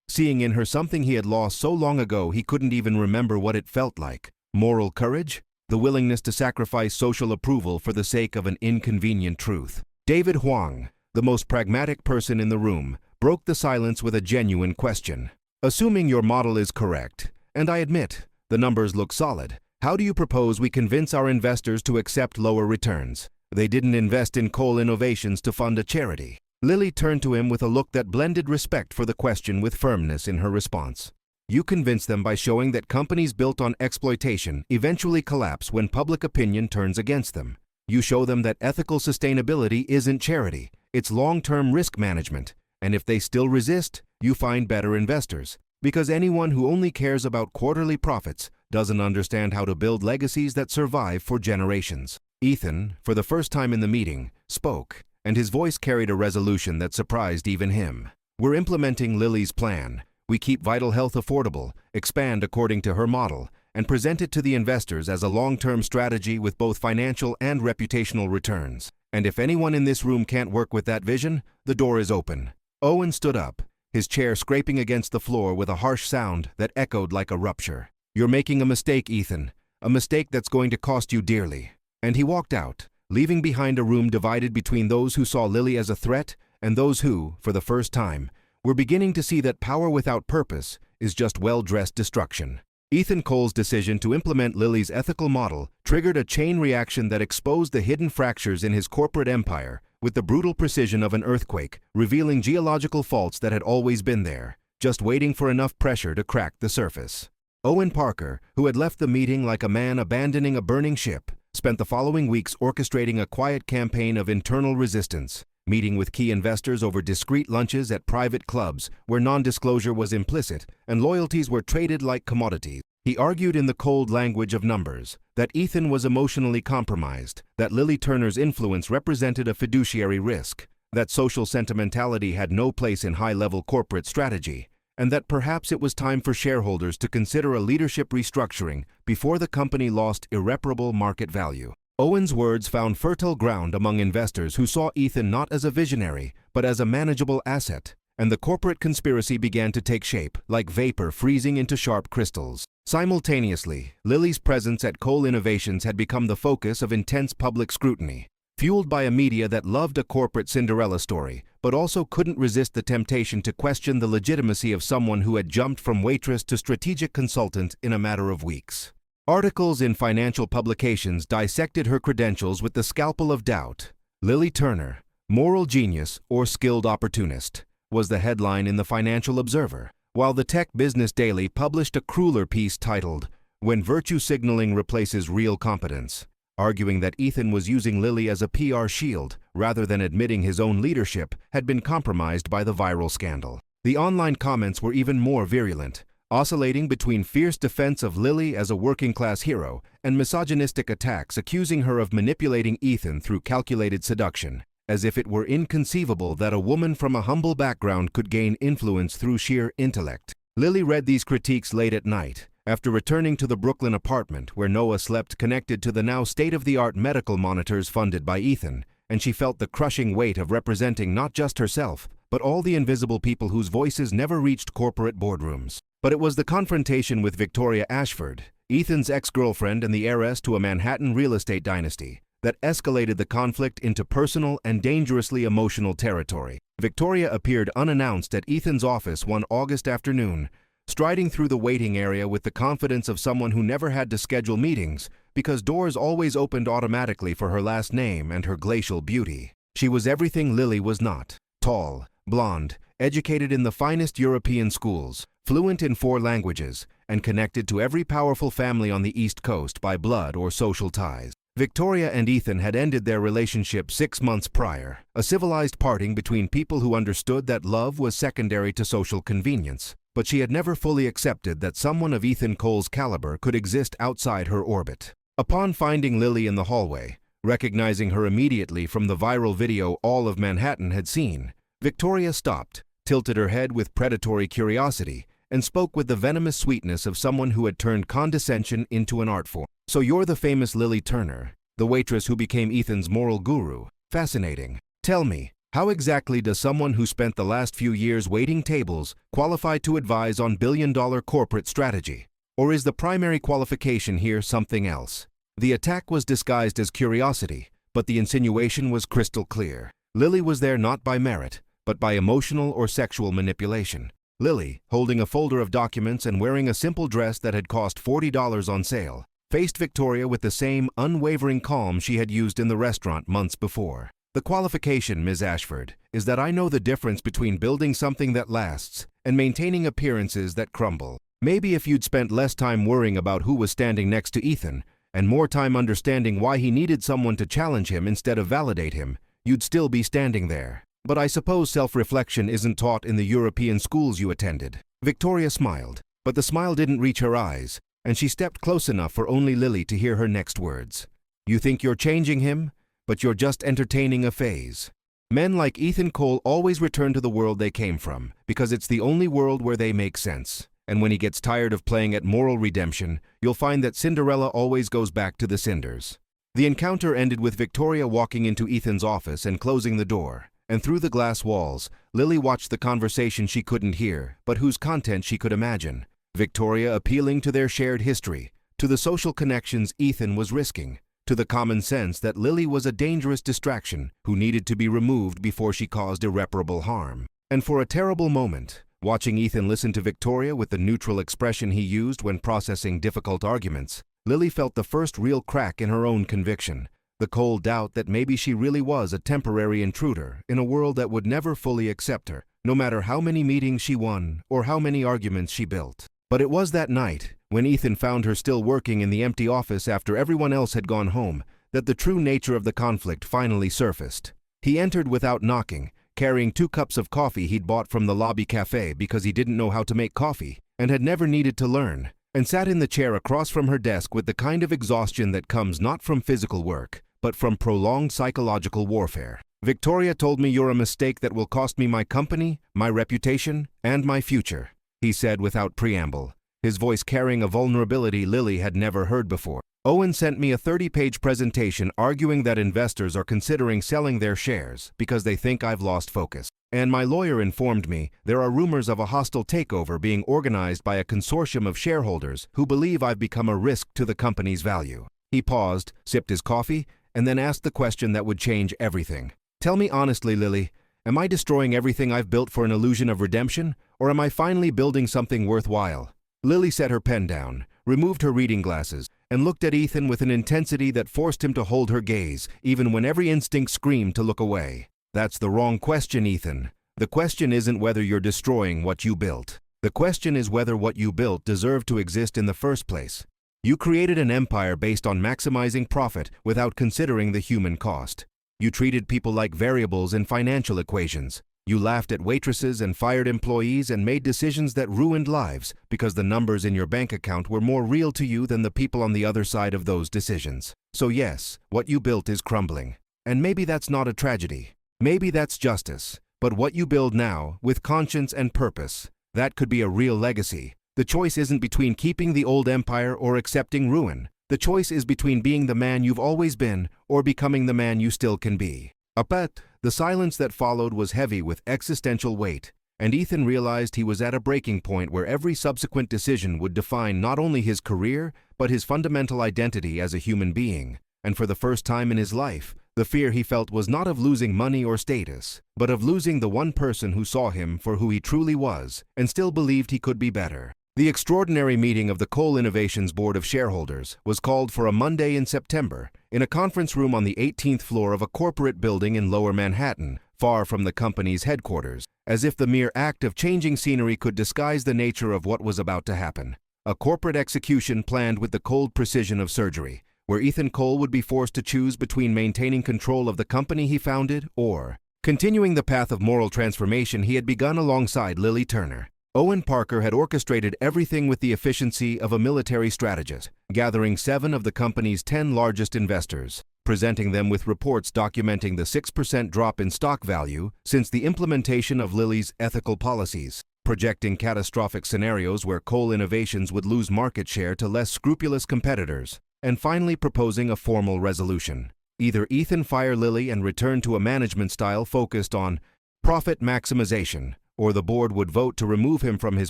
seeing in her something he had lost so long ago he couldn't even remember what it felt like. Moral courage? The willingness to sacrifice social approval for the sake of an inconvenient truth. David Huang, the most pragmatic person in the room, broke the silence with a genuine question. Assuming your model is correct, and I admit, the numbers look solid, how do you propose we convince our investors to accept lower returns? They didn't invest in coal innovations to fund a charity. Lily turned to him with a look that blended respect for the question with firmness in her response. You convince them by showing that companies built on exploitation eventually collapse when public opinion turns against them. You show them that ethical sustainability isn't charity, it's long-term risk management. And if they still resist, you find better investors. Because anyone who only cares about quarterly profits doesn't understand how to build legacies that survive for generations. Ethan, for the first time in the meeting, spoke, and his voice carried a resolution that surprised even him. We're implementing Lily's plan. We keep Vital Health affordable, expand according to her model, and present it to the investors as a long-term strategy with both financial and reputational returns. And if anyone in this room can't work with that vision, the door is open. Owen stood up, his chair scraping against the floor with a harsh sound that echoed like a rupture. You're making a mistake, Ethan. A mistake that's going to cost you dearly. And he walked out, leaving behind a room divided between those who saw Lily as a threat and those who, for the first time, were beginning to see that power without purpose is just well-dressed destruction. Ethan Cole's decision to implement Lily's ethical model triggered a chain reaction that exposed the hidden fractures in his corporate empire with the brutal precision of an earthquake, revealing geological faults that had always been there, just waiting for enough pressure to crack the surface. Owen Parker, who had left the meeting like a man abandoning a burning ship, spent the following weeks orchestrating a quiet campaign of internal resistance, meeting with key investors over discreet lunches at private clubs where non-disclosure was implicit and loyalties were traded like commodities. He argued in the cold language of numbers that Ethan was emotionally compromised, that Lily Turner's influence represented a fiduciary risk, that social sentimentality had no place in high-level corporate strategy, and that perhaps it was time for shareholders to consider a leadership restructuring before the company lost irreparable market value. Owen's words found fertile ground among investors who saw Ethan not as a visionary, but as a manageable asset, and the corporate conspiracy began to take shape, like vapor freezing into sharp crystals. Simultaneously, Lily's presence at Cole Innovations had become the focus of intense public scrutiny, fueled by a media that loved a corporate Cinderella story, but also couldn't resist the temptation to question the legitimacy of someone who had jumped from waitress to strategic consultant in a matter of weeks. Articles in financial publications dissected her credentials with the scalpel of doubt. Lily Turner, moral genius or skilled opportunist, was the headline in the Financial Observer, while the Tech Business Daily published a crueler piece titled, "When Virtue Signaling Replaces Real Competence," arguing that Ethan was using Lily as a PR shield rather than admitting his own leadership had been compromised by the viral scandal. The online comments were even more virulent, oscillating between fierce defense of Lily as a working-class hero and misogynistic attacks accusing her of manipulating Ethan through calculated seduction, as if it were inconceivable that a woman from a humble background could gain influence through sheer intellect. Lily read these critiques late at night, after returning to the Brooklyn apartment where Noah slept connected to the now state-of-the-art medical monitors funded by Ethan, and she felt the crushing weight of representing not just herself, but all the invisible people whose voices never reached corporate boardrooms. But it was the confrontation with Victoria Ashford, Ethan's ex-girlfriend and the heiress to a Manhattan real estate dynasty, that escalated the conflict into personal and dangerously emotional territory. Victoria appeared unannounced at Ethan's office one August afternoon, striding through the waiting area with the confidence of someone who never had to schedule meetings because doors always opened automatically for her last name and her glacial beauty. She was everything Lily was not: tall, blonde, educated in the finest European schools, fluent in 4 languages, and connected to every powerful family on the East Coast by blood or social ties. Victoria and Ethan had ended their relationship 6 months prior, a civilized parting between people who understood that love was secondary to social convenience, but she had never fully accepted that someone of Ethan Cole's caliber could exist outside her orbit. Upon finding Lily in the hallway, recognizing her immediately from the viral video all of Manhattan had seen, Victoria stopped, tilted her head with predatory curiosity, and spoke with the venomous sweetness of someone who had turned condescension into an art form. "So you're the famous Lily Turner, the waitress who became Ethan's moral guru. Fascinating. Tell me, how exactly does someone who spent the last few years waiting tables qualify to advise on billion-dollar corporate strategy? Or is the primary qualification here something else?" The attack was disguised as curiosity, but the insinuation was crystal clear. Lily was there not by merit, but by emotional or sexual manipulation. Lily, holding a folder of documents and wearing a simple dress that had cost $40 on sale, faced Victoria with the same unwavering calm she had used in the restaurant months before. "The qualification, Ms. Ashford, is that I know the difference between building something that lasts and maintaining appearances that crumble. Maybe if you'd spent less time worrying about who was standing next to Ethan, and more time understanding why he needed someone to challenge him instead of validate him, you'd still be standing there. But I suppose self-reflection isn't taught in the European schools you attended." Victoria smiled, but the smile didn't reach her eyes, and she stepped close enough for only Lily to hear her next words. "You think you're changing him, but you're just entertaining a phase. Men like Ethan Cole always return to the world they came from, because it's the only world where they make sense. And when he gets tired of playing at moral redemption, you'll find that Cinderella always goes back to the cinders." The encounter ended with Victoria walking into Ethan's office and closing the door. And through the glass walls, Lily watched the conversation she couldn't hear, but whose content she could imagine. Victoria appealing to their shared history, to the social connections Ethan was risking, to the common sense that Lily was a dangerous distraction who needed to be removed before she caused irreparable harm. And for a terrible moment, Watching Ethan listen to Victoria with the neutral expression he used when processing difficult arguments, Lily felt the first real crack in her own conviction, the cold doubt that maybe she really was a temporary intruder in a world that would never fully accept her, no matter how many meetings she won or how many arguments she built. But it was that night, when Ethan found her still working in the empty office after everyone else had gone home, that the true nature of the conflict finally surfaced. He entered without knocking, carrying 2 cups of coffee he'd bought from the lobby cafe because he didn't know how to make coffee and had never needed to learn, and sat in the chair across from her desk with the kind of exhaustion that comes not from physical work, but from prolonged psychological warfare. "Victoria told me you're a mistake that will cost me my company, my reputation, and my future," he said without preamble, his voice carrying a vulnerability Lily had never heard before. "Owen sent me a 30-page presentation arguing that investors are considering selling their shares because they think I've lost focus. And my lawyer informed me there are rumors of a hostile takeover being organized by a consortium of shareholders who believe I've become a risk to the company's value." He paused, sipped his coffee, and then asked the question that would change everything. "Tell me honestly, Lily, am I destroying everything I've built for an illusion of redemption, or am I finally building something worthwhile?" Lily set her pen down, removed her reading glasses, and looked at Ethan with an intensity that forced him to hold her gaze, even when every instinct screamed to look away. "That's the wrong question, Ethan. The question isn't whether you're destroying what you built. The question is whether what you built deserved to exist in the first place. You created an empire based on maximizing profit without considering the human cost. You treated people like variables in financial equations. You laughed at waitresses and fired employees and made decisions that ruined lives because the numbers in your bank account were more real to you than the people on the other side of those decisions. So yes, what you built is crumbling. And maybe that's not a tragedy. Maybe that's justice. But what you build now, with conscience and purpose, that could be a real legacy. The choice isn't between keeping the old empire or accepting ruin. The choice is between being the man you've always been or becoming the man you still can be." But the silence that followed was heavy with existential weight, and Ethan realized he was at a breaking point where every subsequent decision would define not only his career, but his fundamental identity as a human being. And for the first time in his life, the fear he felt was not of losing money or status, but of losing the one person who saw him for who he truly was and still believed he could be better. The extraordinary meeting of the Coal Innovations Board of Shareholders was called for a Monday in September in a conference room on the 18th floor of a corporate building in Lower Manhattan, far from the company's headquarters, as if the mere act of changing scenery could disguise the nature of what was about to happen. A corporate execution planned with the cold precision of surgery, where Ethan Cole would be forced to choose between maintaining control of the company he founded or continuing the path of moral transformation he had begun alongside Lily Turner. Owen Parker had orchestrated everything with the efficiency of a military strategist, gathering 7 of the company's 10 largest investors, presenting them with reports documenting the 6% drop in stock value since the implementation of Lily's ethical policies, projecting catastrophic scenarios where Coal Innovations would lose market share to less scrupulous competitors, and finally proposing a formal resolution. Either Ethan fire Lily and return to a management style focused on profit maximization, or the board would vote to remove him from his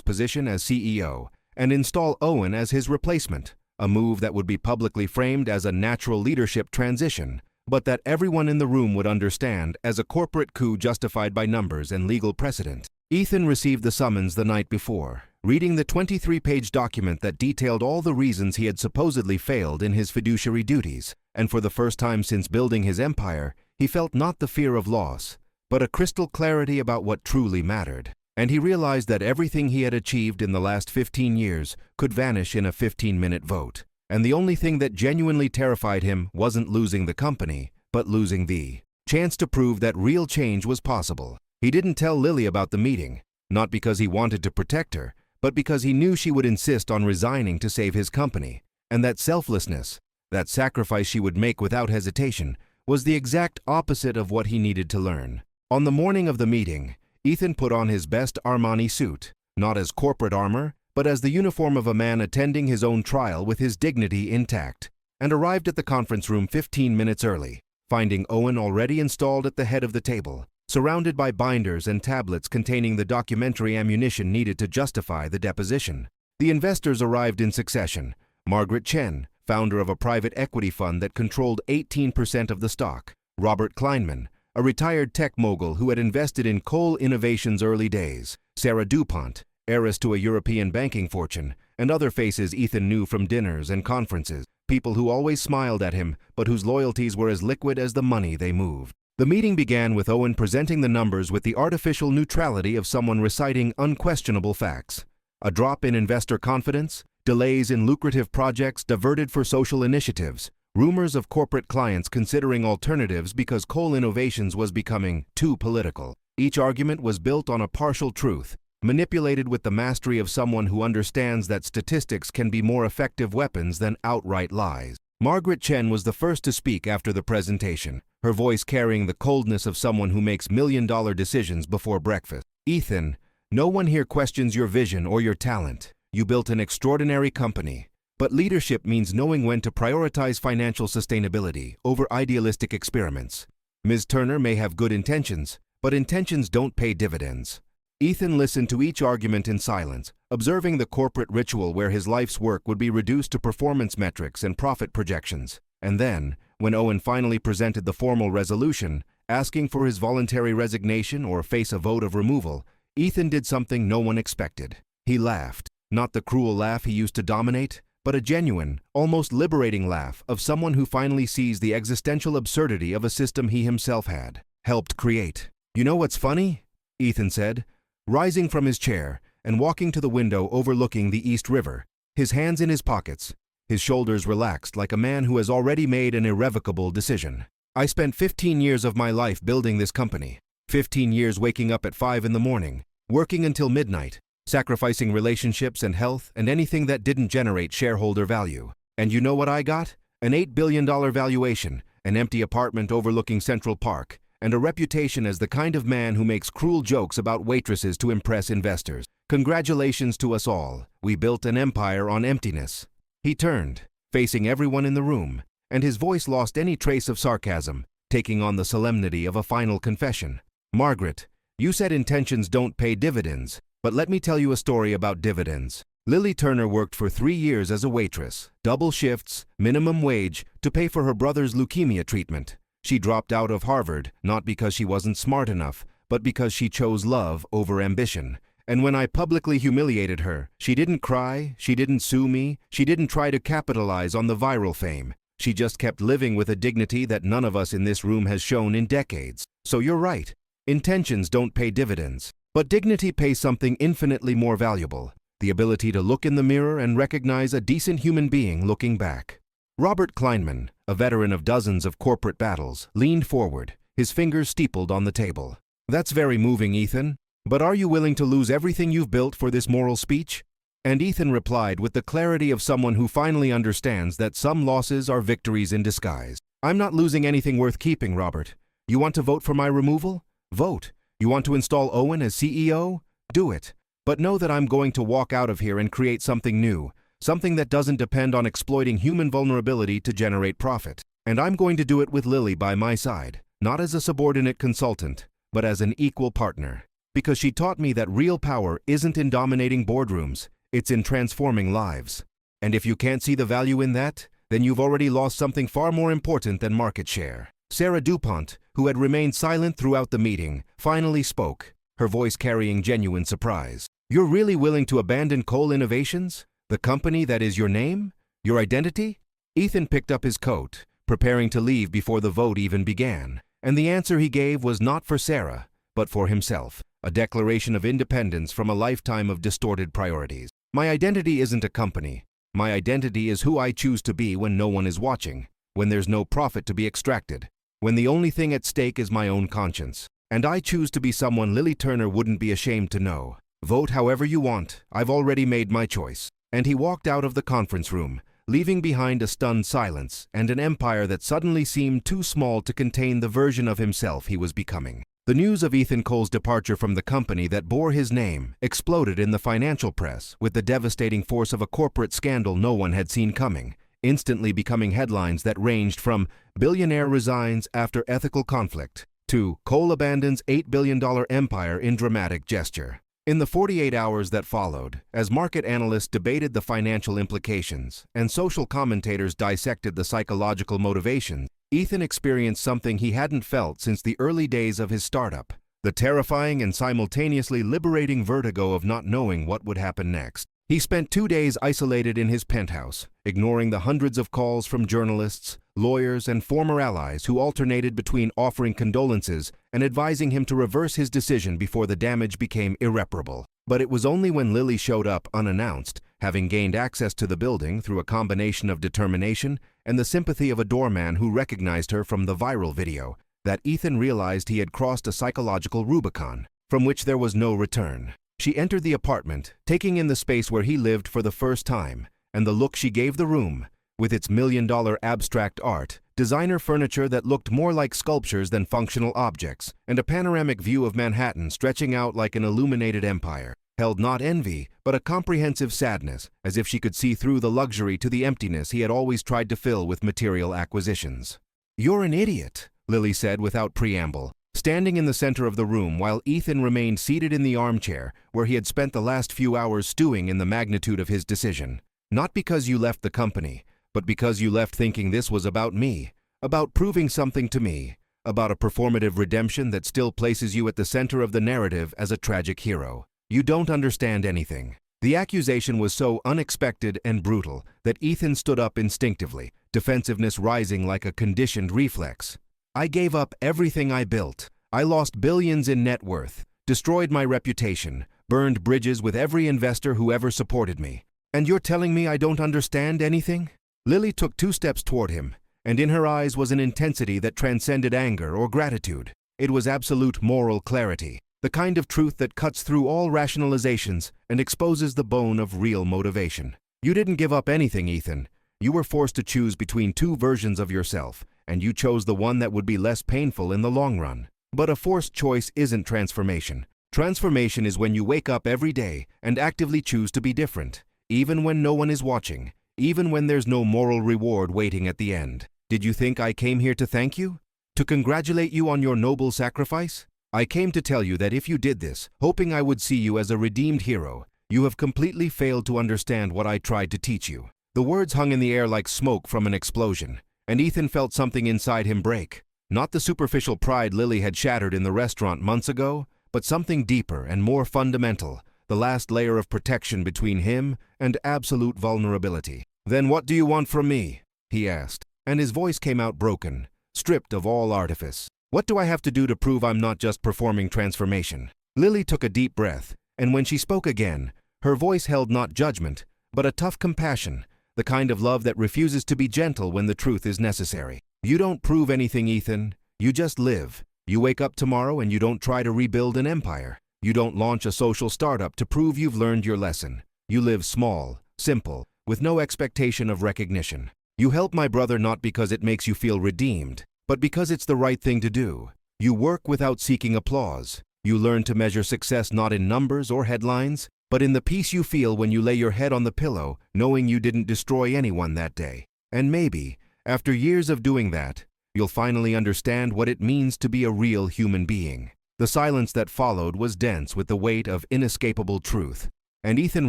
position as CEO and install Owen as his replacement, a move that would be publicly framed as a natural leadership transition, but that everyone in the room would understand as a corporate coup justified by numbers and legal precedent. Ethan received the summons the night before, reading the 23-page document that detailed all the reasons he had supposedly failed in his fiduciary duties, and for the first time since building his empire, he felt not the fear of loss, but a crystal clarity about what truly mattered. And he realized that everything he had achieved in the last 15 years could vanish in a 15-minute vote. And the only thing that genuinely terrified him wasn't losing the company, but losing the chance to prove that real change was possible. He didn't tell Lily about the meeting, not because he wanted to protect her, but because he knew she would insist on resigning to save his company. And that selflessness, that sacrifice she would make without hesitation, was the exact opposite of what he needed to learn. On the morning of the meeting, Ethan put on his best Armani suit, not as corporate armor, but as the uniform of a man attending his own trial with his dignity intact, and arrived at the conference room 15 minutes early, finding Owen already installed at the head of the table, surrounded by binders and tablets containing the documentary ammunition needed to justify the deposition. The investors arrived in succession. Margaret Chen, founder of a private equity fund that controlled 18% of the stock. Robert Kleinman, a retired tech mogul who had invested in Coal Innovations' early days, Sarah DuPont, heiress to a European banking fortune, and other faces Ethan knew from dinners and conferences, people who always smiled at him but whose loyalties were as liquid as the money they moved. The meeting began with Owen presenting the numbers with the artificial neutrality of someone reciting unquestionable facts. A drop in investor confidence, delays in lucrative projects diverted for social initiatives, rumors of corporate clients considering alternatives because coal innovations was becoming too political. Each argument was built on a partial truth, manipulated with the mastery of someone who understands that statistics can be more effective weapons than outright lies. Margaret Chen was the first to speak after the presentation, her voice carrying the coldness of someone who makes million-dollar decisions before breakfast. Ethan, no one here questions your vision or your talent. You built an extraordinary company. But leadership means knowing when to prioritize financial sustainability over idealistic experiments. Ms. Turner may have good intentions, but intentions don't pay dividends. Ethan listened to each argument in silence, observing the corporate ritual where his life's work would be reduced to performance metrics and profit projections. And then, when Owen finally presented the formal resolution, asking for his voluntary resignation or face a vote of removal, Ethan did something no one expected. He laughed, not the cruel laugh he used to dominate, but a genuine, almost liberating laugh of someone who finally sees the existential absurdity of a system he himself had helped create. "You know what's funny?" Ethan said, rising from his chair and walking to the window overlooking the East River, his hands in his pockets, his shoulders relaxed like a man who has already made an irrevocable decision. "I spent 15 years of my life building this company, 15 years waking up at 5 in the morning, working until midnight, sacrificing relationships and health and anything that didn't generate shareholder value. And you know what I got? An $8 billion valuation, an empty apartment overlooking Central Park, and a reputation as the kind of man who makes cruel jokes about waitresses to impress investors. Congratulations to us all. We built an empire on emptiness." He turned, facing everyone in the room, and his voice lost any trace of sarcasm, taking on the solemnity of a final confession. "Margaret, you said intentions don't pay dividends, but let me tell you a story about dividends. Lily Turner worked for 3 years as a waitress, double shifts, minimum wage, to pay for her brother's leukemia treatment. She dropped out of Harvard, not because she wasn't smart enough, but because she chose love over ambition. And when I publicly humiliated her, she didn't cry, she didn't sue me, she didn't try to capitalize on the viral fame. She just kept living with a dignity that none of us in this room has shown in decades. So you're right. Intentions don't pay dividends. But dignity pays something infinitely more valuable: the ability to look in the mirror and recognize a decent human being looking back." Robert Kleinman, a veteran of dozens of corporate battles, leaned forward, his fingers steepled on the table. "That's very moving, Ethan. But are you willing to lose everything you've built for this moral speech?" And Ethan replied with the clarity of someone who finally understands that some losses are victories in disguise. "I'm not losing anything worth keeping, Robert. You want to vote for my removal? Vote. You want to install Owen as CEO? Do it. But know that I'm going to walk out of here and create something new, something that doesn't depend on exploiting human vulnerability to generate profit. And I'm going to do it with Lily by my side, not as a subordinate consultant, but as an equal partner. Because she taught me that real power isn't in dominating boardrooms, it's in transforming lives. And if you can't see the value in that, then you've already lost something far more important than market share." Sarah DuPont, who had remained silent throughout the meeting, finally spoke, her voice carrying genuine surprise. "You're really willing to abandon coal innovations? The company that is your name? Your identity?" Ethan picked up his coat, preparing to leave before the vote even began. And the answer he gave was not for Sarah, but for himself, a declaration of independence from a lifetime of distorted priorities. "My identity isn't a company. My identity is who I choose to be when no one is watching, when there's no profit to be extracted, when the only thing at stake is my own conscience. And I choose to be someone Lily Turner wouldn't be ashamed to know. Vote however you want. I've already made my choice." And he walked out of the conference room, leaving behind a stunned silence and an empire that suddenly seemed too small to contain the version of himself he was becoming. The news of Ethan Cole's departure from the company that bore his name exploded in the financial press with the devastating force of a corporate scandal no one had seen coming, instantly becoming headlines that ranged from "Billionaire resigns after ethical conflict" to "Cole abandons $8 billion empire in dramatic gesture." In the 48 hours that followed, as market analysts debated the financial implications and social commentators dissected the psychological motivations, Ethan experienced something he hadn't felt since the early days of his startup: the terrifying and simultaneously liberating vertigo of not knowing what would happen next. He spent 2 days isolated in his penthouse, ignoring the hundreds of calls from journalists, lawyers, and former allies who alternated between offering condolences and advising him to reverse his decision before the damage became irreparable. But it was only when Lily showed up unannounced, having gained access to the building through a combination of determination and the sympathy of a doorman who recognized her from the viral video, that Ethan realized he had crossed a psychological Rubicon, from which there was no return. She entered the apartment, taking in the space where he lived for the first time, and the look she gave the room, with its million-dollar abstract art, designer furniture that looked more like sculptures than functional objects, and a panoramic view of Manhattan stretching out like an illuminated empire, held not envy, but a comprehensive sadness, as if she could see through the luxury to the emptiness he had always tried to fill with material acquisitions. "You're an idiot," Lily said without preamble, standing in the center of the room while Ethan remained seated in the armchair where he had spent the last few hours stewing in the magnitude of his decision. "Not because you left the company, but because you left thinking this was about me, about proving something to me, about a performative redemption that still places you at the center of the narrative as a tragic hero. You don't understand anything." The accusation was so unexpected and brutal that Ethan stood up instinctively, defensiveness rising like a conditioned reflex. "I gave up everything I built. I lost billions in net worth, destroyed my reputation, burned bridges with every investor who ever supported me. And you're telling me I don't understand anything?" Lily took 2 steps toward him, and in her eyes was an intensity that transcended anger or gratitude. It was absolute moral clarity, the kind of truth that cuts through all rationalizations and exposes the bone of real motivation. "You didn't give up anything, Ethan. You were forced to choose between 2 versions of yourself, and you chose the one that would be less painful in the long run. But a forced choice isn't transformation. Transformation is when you wake up every day and actively choose to be different, even when no one is watching, even when there's no moral reward waiting at the end. Did you think I came here to thank you? To congratulate you on your noble sacrifice? I came to tell you that if you did this, hoping I would see you as a redeemed hero, you have completely failed to understand what I tried to teach you." The words hung in the air like smoke from an explosion, and Ethan felt something inside him break. Not the superficial pride Lily had shattered in the restaurant months ago, but something deeper and more fundamental, the last layer of protection between him and absolute vulnerability. "Then what do you want from me?" he asked, and his voice came out broken, stripped of all artifice. "What do I have to do to prove I'm not just performing transformation?" Lily took a deep breath, and when she spoke again, her voice held not judgment, but a tough compassion, the kind of love that refuses to be gentle when the truth is necessary. "You don't prove anything, Ethan. You just live. You wake up tomorrow and you don't try to rebuild an empire. You don't launch a social startup to prove you've learned your lesson. You live small, simple, with no expectation of recognition. You help my brother not because it makes you feel redeemed, but because it's the right thing to do. You work without seeking applause. You learn to measure success not in numbers or headlines, but in the peace you feel when you lay your head on the pillow, knowing you didn't destroy anyone that day. And maybe, after years of doing that, you'll finally understand what it means to be a real human being." The silence that followed was dense with the weight of inescapable truth, and Ethan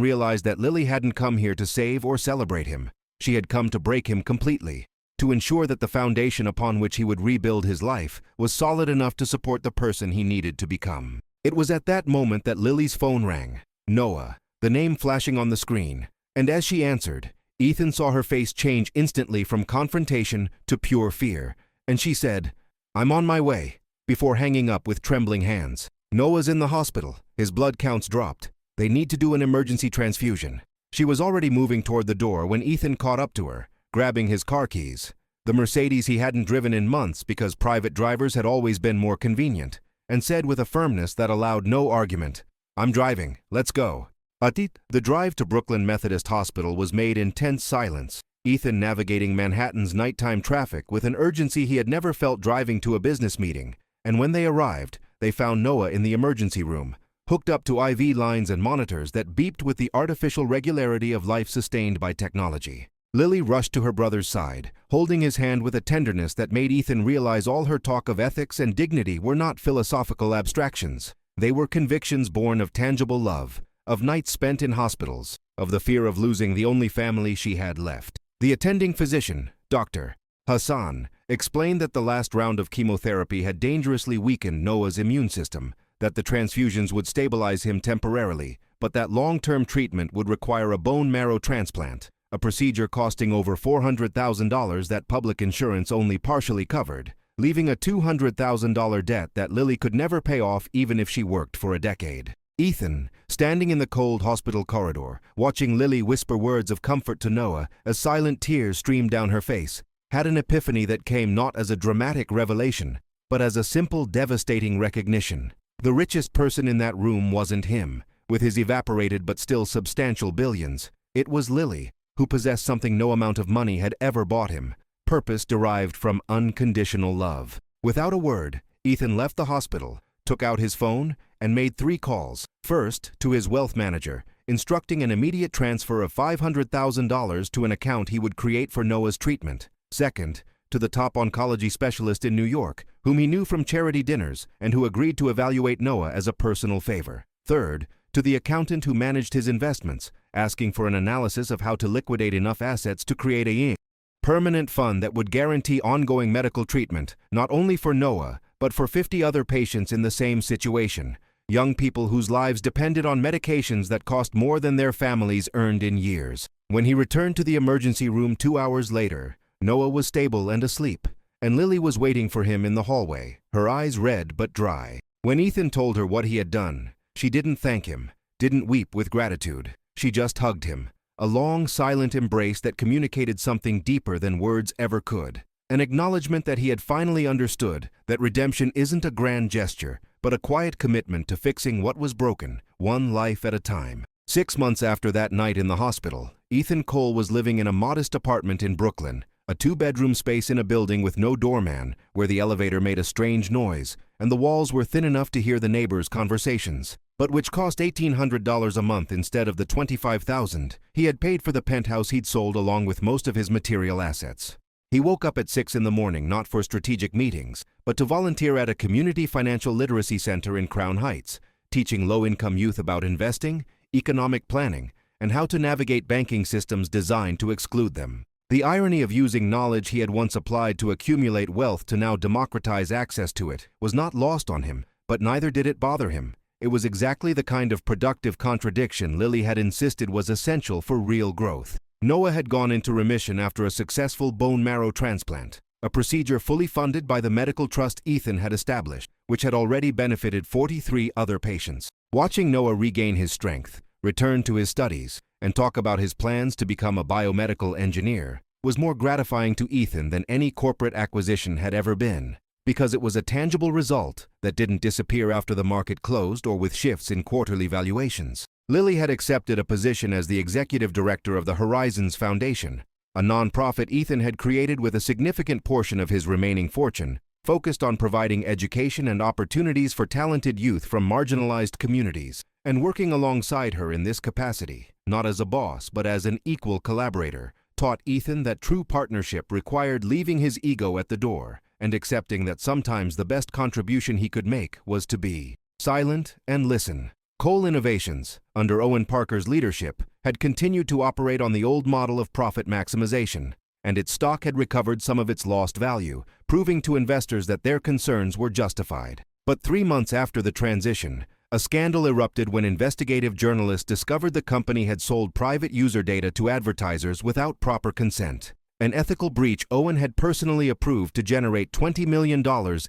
realized that Lily hadn't come here to save or celebrate him. She had come to break him completely, to ensure that the foundation upon which he would rebuild his life was solid enough to support the person he needed to become. It was at that moment that Lily's phone rang. Noah, the name flashing on the screen, and as she answered, Ethan saw her face change instantly from confrontation to pure fear, and she said, "I'm on my way," before hanging up with trembling hands. "Noah's in the hospital. His blood counts dropped. They need to do an emergency transfusion." She was already moving toward the door when Ethan caught up to her, grabbing his car keys, the Mercedes he hadn't driven in months because private drivers had always been more convenient, and said with a firmness that allowed no argument, "I'm driving. Let's go." The drive to Brooklyn Methodist Hospital was made in tense silence, Ethan navigating Manhattan's nighttime traffic with an urgency he had never felt driving to a business meeting, and when they arrived, they found Noah in the emergency room, hooked up to IV lines and monitors that beeped with the artificial regularity of life sustained by technology. Lily rushed to her brother's side, holding his hand with a tenderness that made Ethan realize all her talk of ethics and dignity were not philosophical abstractions. They were convictions born of tangible love, of nights spent in hospitals, of the fear of losing the only family she had left. The attending physician, Dr. Hassan, explained that the last round of chemotherapy had dangerously weakened Noah's immune system, that the transfusions would stabilize him temporarily, but that long-term treatment would require a bone marrow transplant, a procedure costing over $400,000 that public insurance only partially covered, leaving a $200,000 debt that Lily could never pay off even if she worked for a decade. Ethan, standing in the cold hospital corridor, watching Lily whisper words of comfort to Noah as silent tears streamed down her face, had an epiphany that came not as a dramatic revelation, but as a simple, devastating recognition. The richest person in that room wasn't him, with his evaporated but still substantial billions. It was Lily, who possessed something no amount of money had ever bought him: purpose derived from unconditional love. Without a word, Ethan left the hospital, took out his phone, and made 3 calls. First, to his wealth manager, instructing an immediate transfer of $500,000 to an account he would create for Noah's treatment. Second, to the top oncology specialist in New York, whom he knew from charity dinners and who agreed to evaluate Noah as a personal favor. Third, to the accountant who managed his investments, asking for an analysis of how to liquidate enough assets to create a permanent fund that would guarantee ongoing medical treatment, not only for Noah, but for 50 other patients in the same situation. Young people whose lives depended on medications that cost more than their families earned in years. When he returned to the emergency room 2 hours later, Noah was stable and asleep, and Lily was waiting for him in the hallway, her eyes red but dry. When Ethan told her what he had done, she didn't thank him, didn't weep with gratitude. She just hugged him, a long, silent embrace that communicated something deeper than words ever could. An acknowledgement that he had finally understood that redemption isn't a grand gesture, but a quiet commitment to fixing what was broken, one life at a time. 6 months after that night in the hospital, Ethan Cole was living in a modest apartment in Brooklyn, a 2-bedroom space in a building with no doorman, where the elevator made a strange noise, and the walls were thin enough to hear the neighbors' conversations, but which cost $1,800 a month instead of the $25,000 he had paid for the penthouse he'd sold along with most of his material assets. He woke up at 6 in the morning not for strategic meetings, but to volunteer at a community financial literacy center in Crown Heights, teaching low-income youth about investing, economic planning, and how to navigate banking systems designed to exclude them. The irony of using knowledge he had once applied to accumulate wealth to now democratize access to it was not lost on him, but neither did it bother him. It was exactly the kind of productive contradiction Lily had insisted was essential for real growth. Noah had gone into remission after a successful bone marrow transplant, a procedure fully funded by the medical trust Ethan had established, which had already benefited 43 other patients. Watching Noah regain his strength, return to his studies, and talk about his plans to become a biomedical engineer was more gratifying to Ethan than any corporate acquisition had ever been, because it was a tangible result that didn't disappear after the market closed or with shifts in quarterly valuations. Lily had accepted a position as the executive director of the Horizons Foundation, a nonprofit Ethan had created with a significant portion of his remaining fortune, focused on providing education and opportunities for talented youth from marginalized communities, and working alongside her in this capacity, not as a boss but as an equal collaborator, taught Ethan that true partnership required leaving his ego at the door and accepting that sometimes the best contribution he could make was to be silent and listen. Cole Innovations, under Owen Parker's leadership, had continued to operate on the old model of profit maximization, and its stock had recovered some of its lost value, proving to investors that their concerns were justified. But 3 months after the transition, a scandal erupted when investigative journalists discovered the company had sold private user data to advertisers without proper consent, an ethical breach Owen had personally approved to generate $20 million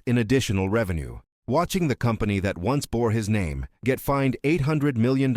in additional revenue. Watching the company that once bore his name get fined $800 million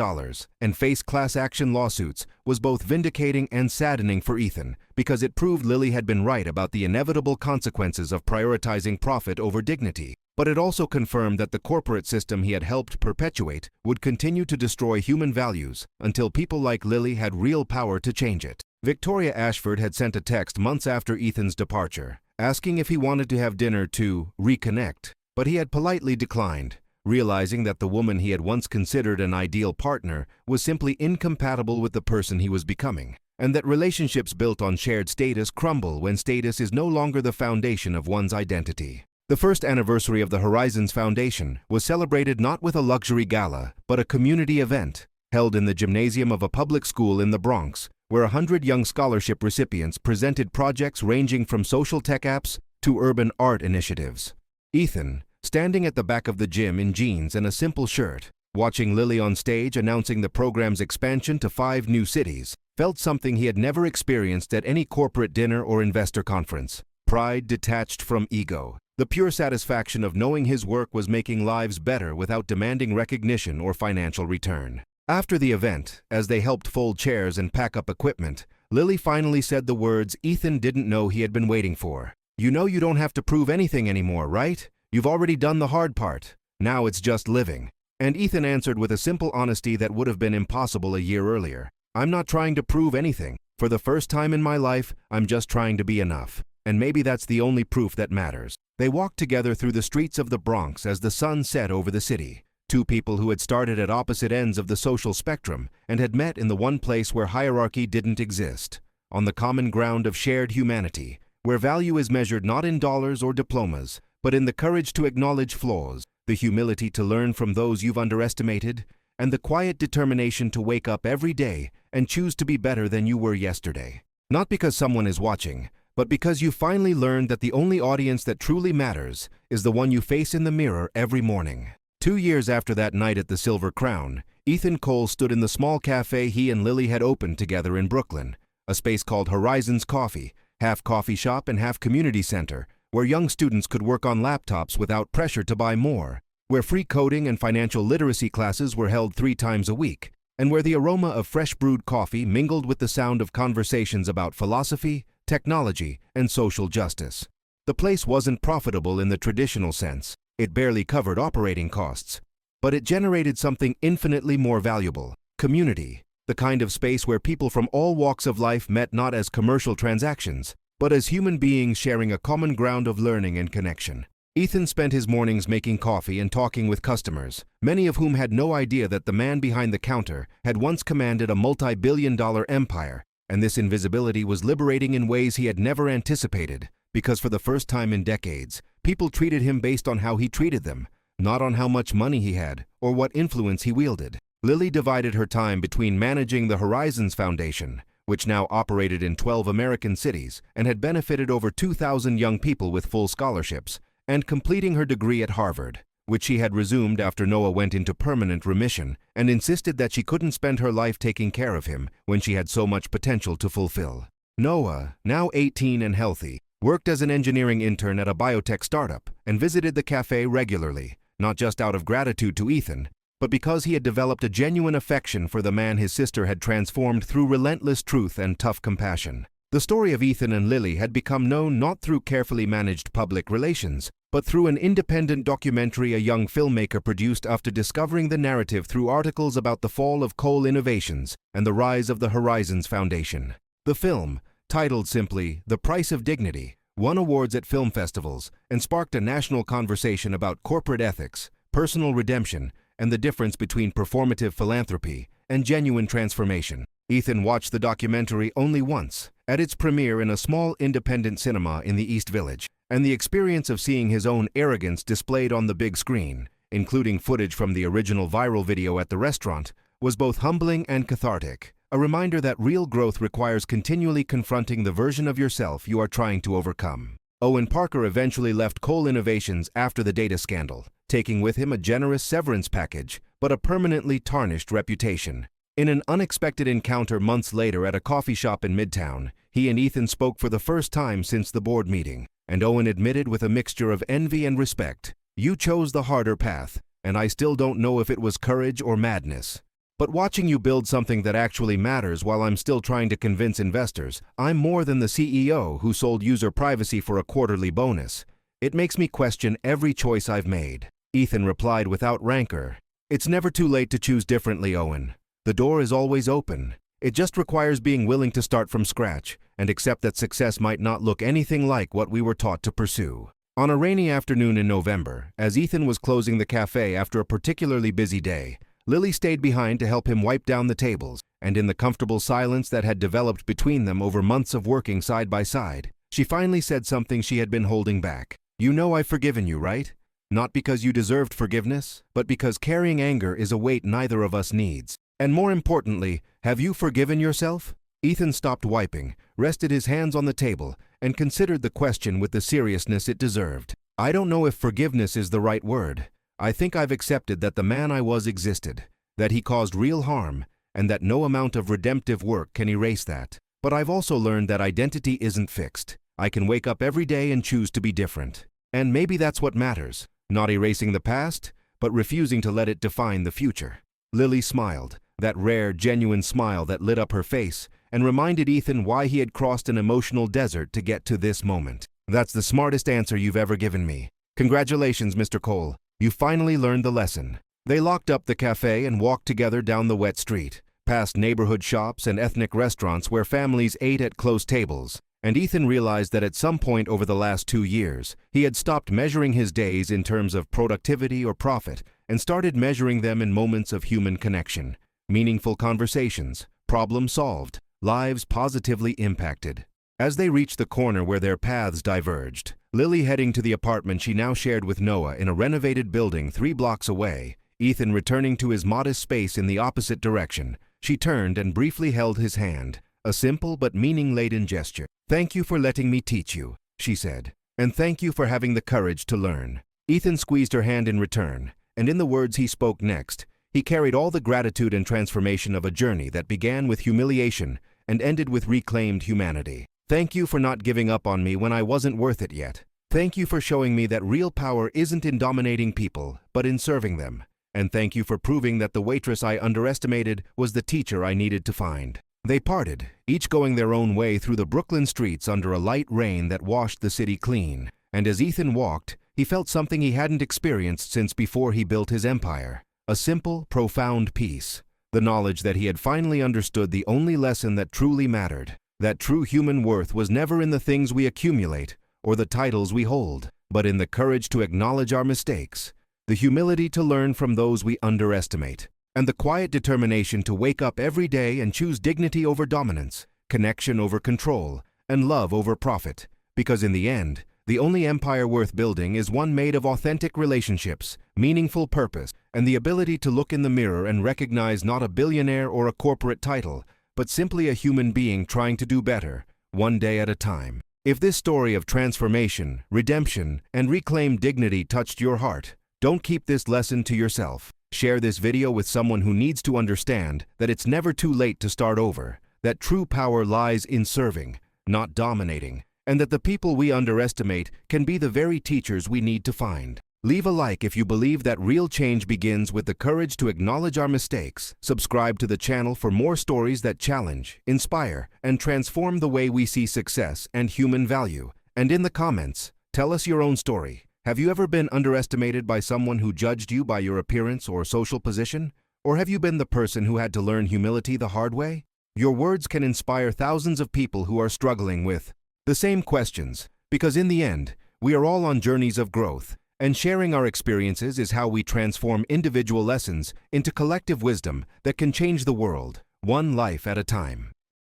and face class action lawsuits was both vindicating and saddening for Ethan, because it proved Lily had been right about the inevitable consequences of prioritizing profit over dignity. But it also confirmed that the corporate system he had helped perpetuate would continue to destroy human values until people like Lily had real power to change it. Victoria Ashford had sent a text months after Ethan's departure, asking if he wanted to have dinner to reconnect. But he had politely declined, realizing that the woman he had once considered an ideal partner was simply incompatible with the person he was becoming, and that relationships built on shared status crumble when status is no longer the foundation of one's identity. The first anniversary of the Horizons Foundation was celebrated not with a luxury gala, but a community event, held in the gymnasium of a public school in the Bronx, where 100 young scholarship recipients presented projects ranging from social tech apps to urban art initiatives. Ethan, standing at the back of the gym in jeans and a simple shirt, watching Lily on stage announcing the program's expansion to 5 new cities, felt something he had never experienced at any corporate dinner or investor conference. Pride detached from ego. The pure satisfaction of knowing his work was making lives better without demanding recognition or financial return. After the event, as they helped fold chairs and pack up equipment, Lily finally said the words Ethan didn't know he had been waiting for. "You know you don't have to prove anything anymore, right? You've already done the hard part. Now it's just living." And Ethan answered with a simple honesty that would have been impossible a year earlier. "I'm not trying to prove anything. For the first time in my life, I'm just trying to be enough. And maybe that's the only proof that matters." They walked together through the streets of the Bronx as the sun set over the city. Two people who had started at opposite ends of the social spectrum and had met in the one place where hierarchy didn't exist, on the common ground of shared humanity, where value is measured not in dollars or diplomas, but in the courage to acknowledge flaws, the humility to learn from those you've underestimated, and the quiet determination to wake up every day and choose to be better than you were yesterday. Not because someone is watching, but because you finally learned that the only audience that truly matters is the one you face in the mirror every morning. 2 years after that night at the Silver Crown, Ethan Cole stood in the small cafe he and Lily had opened together in Brooklyn, a space called Horizons Coffee, half coffee shop and half community center, where young students could work on laptops without pressure to buy more, where free coding and financial literacy classes were held 3 times a week, and where the aroma of fresh brewed coffee mingled with the sound of conversations about philosophy, technology, and social justice. The place wasn't profitable in the traditional sense. It barely covered operating costs. But it generated something infinitely more valuable: community, the kind of space where people from all walks of life met not as commercial transactions, but as human beings sharing a common ground of learning and connection. Ethan spent his mornings making coffee and talking with customers, many of whom had no idea that the man behind the counter had once commanded a multi-billion-dollar empire, and this invisibility was liberating in ways he had never anticipated, because for the first time in decades, people treated him based on how he treated them, not on how much money he had or what influence he wielded. Lily divided her time between managing the Horizons Foundation, which now operated in 12 American cities and had benefited over 2,000 young people with full scholarships, and completing her degree at Harvard, which she had resumed after Noah went into permanent remission and insisted that she couldn't spend her life taking care of him when she had so much potential to fulfill. Noah, now 18 and healthy, worked as an engineering intern at a biotech startup and visited the cafe regularly, not just out of gratitude to Ethan, but because he had developed a genuine affection for the man his sister had transformed through relentless truth and tough compassion. The story of Ethan and Lily had become known not through carefully managed public relations, but through an independent documentary a young filmmaker produced after discovering the narrative through articles about the fall of Cole Innovations and the rise of the Horizons Foundation. The film, titled simply The Price of Dignity, won awards at film festivals and sparked a national conversation about corporate ethics, personal redemption, and the difference between performative philanthropy and genuine transformation. Ethan watched the documentary only once, at its premiere in a small independent cinema in the East Village, and the experience of seeing his own arrogance displayed on the big screen, including footage from the original viral video at the restaurant, was both humbling and cathartic. A reminder that real growth requires continually confronting the version of yourself you are trying to overcome. Owen Parker eventually left Cole Innovations after the data scandal, taking with him a generous severance package, but a permanently tarnished reputation. In an unexpected encounter months later at a coffee shop in Midtown, he and Ethan spoke for the first time since the board meeting, and Owen admitted with a mixture of envy and respect, "You chose the harder path, and I still don't know if it was courage or madness. But watching you build something that actually matters while I'm still trying to convince investors I'm more than the CEO who sold user privacy for a quarterly bonus. It makes me question every choice I've made." Ethan replied without rancor, "It's never too late to choose differently, Owen. The door is always open. It just requires being willing to start from scratch and accept that success might not look anything like what we were taught to pursue." On a rainy afternoon in November, as Ethan was closing the cafe after a particularly busy day, Lily stayed behind to help him wipe down the tables, and in the comfortable silence that had developed between them over months of working side by side, she finally said something she had been holding back. "You know I've forgiven you, right? Not because you deserved forgiveness, but because carrying anger is a weight neither of us needs. And more importantly, have you forgiven yourself?" Ethan stopped wiping, rested his hands on the table, and considered the question with the seriousness it deserved. I don't know if forgiveness is the right word. I think I've accepted that the man I was existed, that he caused real harm, and that no amount of redemptive work can erase that. But I've also learned that identity isn't fixed. I can wake up every day and choose to be different. And maybe that's what matters. Not erasing the past, but refusing to let it define the future. Lily smiled, that rare, genuine smile that lit up her face and reminded Ethan why he had crossed an emotional desert to get to this moment. That's the smartest answer you've ever given me. Congratulations, Mr. Cole. You finally learned the lesson. They locked up the cafe and walked together down the wet street, past neighborhood shops and ethnic restaurants where families ate at close tables. And Ethan realized that at some point over the last 2 years, he had stopped measuring his days in terms of productivity or profit and started measuring them in moments of human connection, meaningful conversations, problem solved, lives positively impacted. As they reached the corner where their paths diverged, Lily heading to the apartment she now shared with Noah in a renovated building 3 blocks away, Ethan returning to his modest space in the opposite direction, she turned and briefly held his hand, a simple but meaning-laden gesture. "Thank you for letting me teach you," she said, "and thank you for having the courage to learn." Ethan squeezed her hand in return, and in the words he spoke next, he carried all the gratitude and transformation of a journey that began with humiliation and ended with reclaimed humanity. "Thank you for not giving up on me when I wasn't worth it yet. Thank you for showing me that real power isn't in dominating people, but in serving them. And thank you for proving that the waitress I underestimated was the teacher I needed to find." They parted, each going their own way through the Brooklyn streets under a light rain that washed the city clean. And as Ethan walked, he felt something he hadn't experienced since before he built his empire. A simple, profound peace. The knowledge that he had finally understood the only lesson that truly mattered. That true human worth was never in the things we accumulate or the titles we hold, but in the courage to acknowledge our mistakes, the humility to learn from those we underestimate, and the quiet determination to wake up every day and choose dignity over dominance, connection over control, and love over profit. Because in the end, the only empire worth building is one made of authentic relationships, meaningful purpose, and the ability to look in the mirror and recognize not a billionaire or a corporate title, but simply a human being trying to do better, one day at a time. If this story of transformation, redemption, and reclaimed dignity touched your heart, don't keep this lesson to yourself. Share this video with someone who needs to understand that it's never too late to start over, that true power lies in serving, not dominating, and that the people we underestimate can be the very teachers we need to find. Leave a like if you believe that real change begins with the courage to acknowledge our mistakes. Subscribe to the channel for more stories that challenge, inspire, and transform the way we see success and human value. And in the comments, tell us your own story. Have you ever been underestimated by someone who judged you by your appearance or social position? Or have you been the person who had to learn humility the hard way? Your words can inspire thousands of people who are struggling with the same questions, because in the end, we are all on journeys of growth. And sharing our experiences is how we transform individual lessons into collective wisdom that can change the world, one life at a time.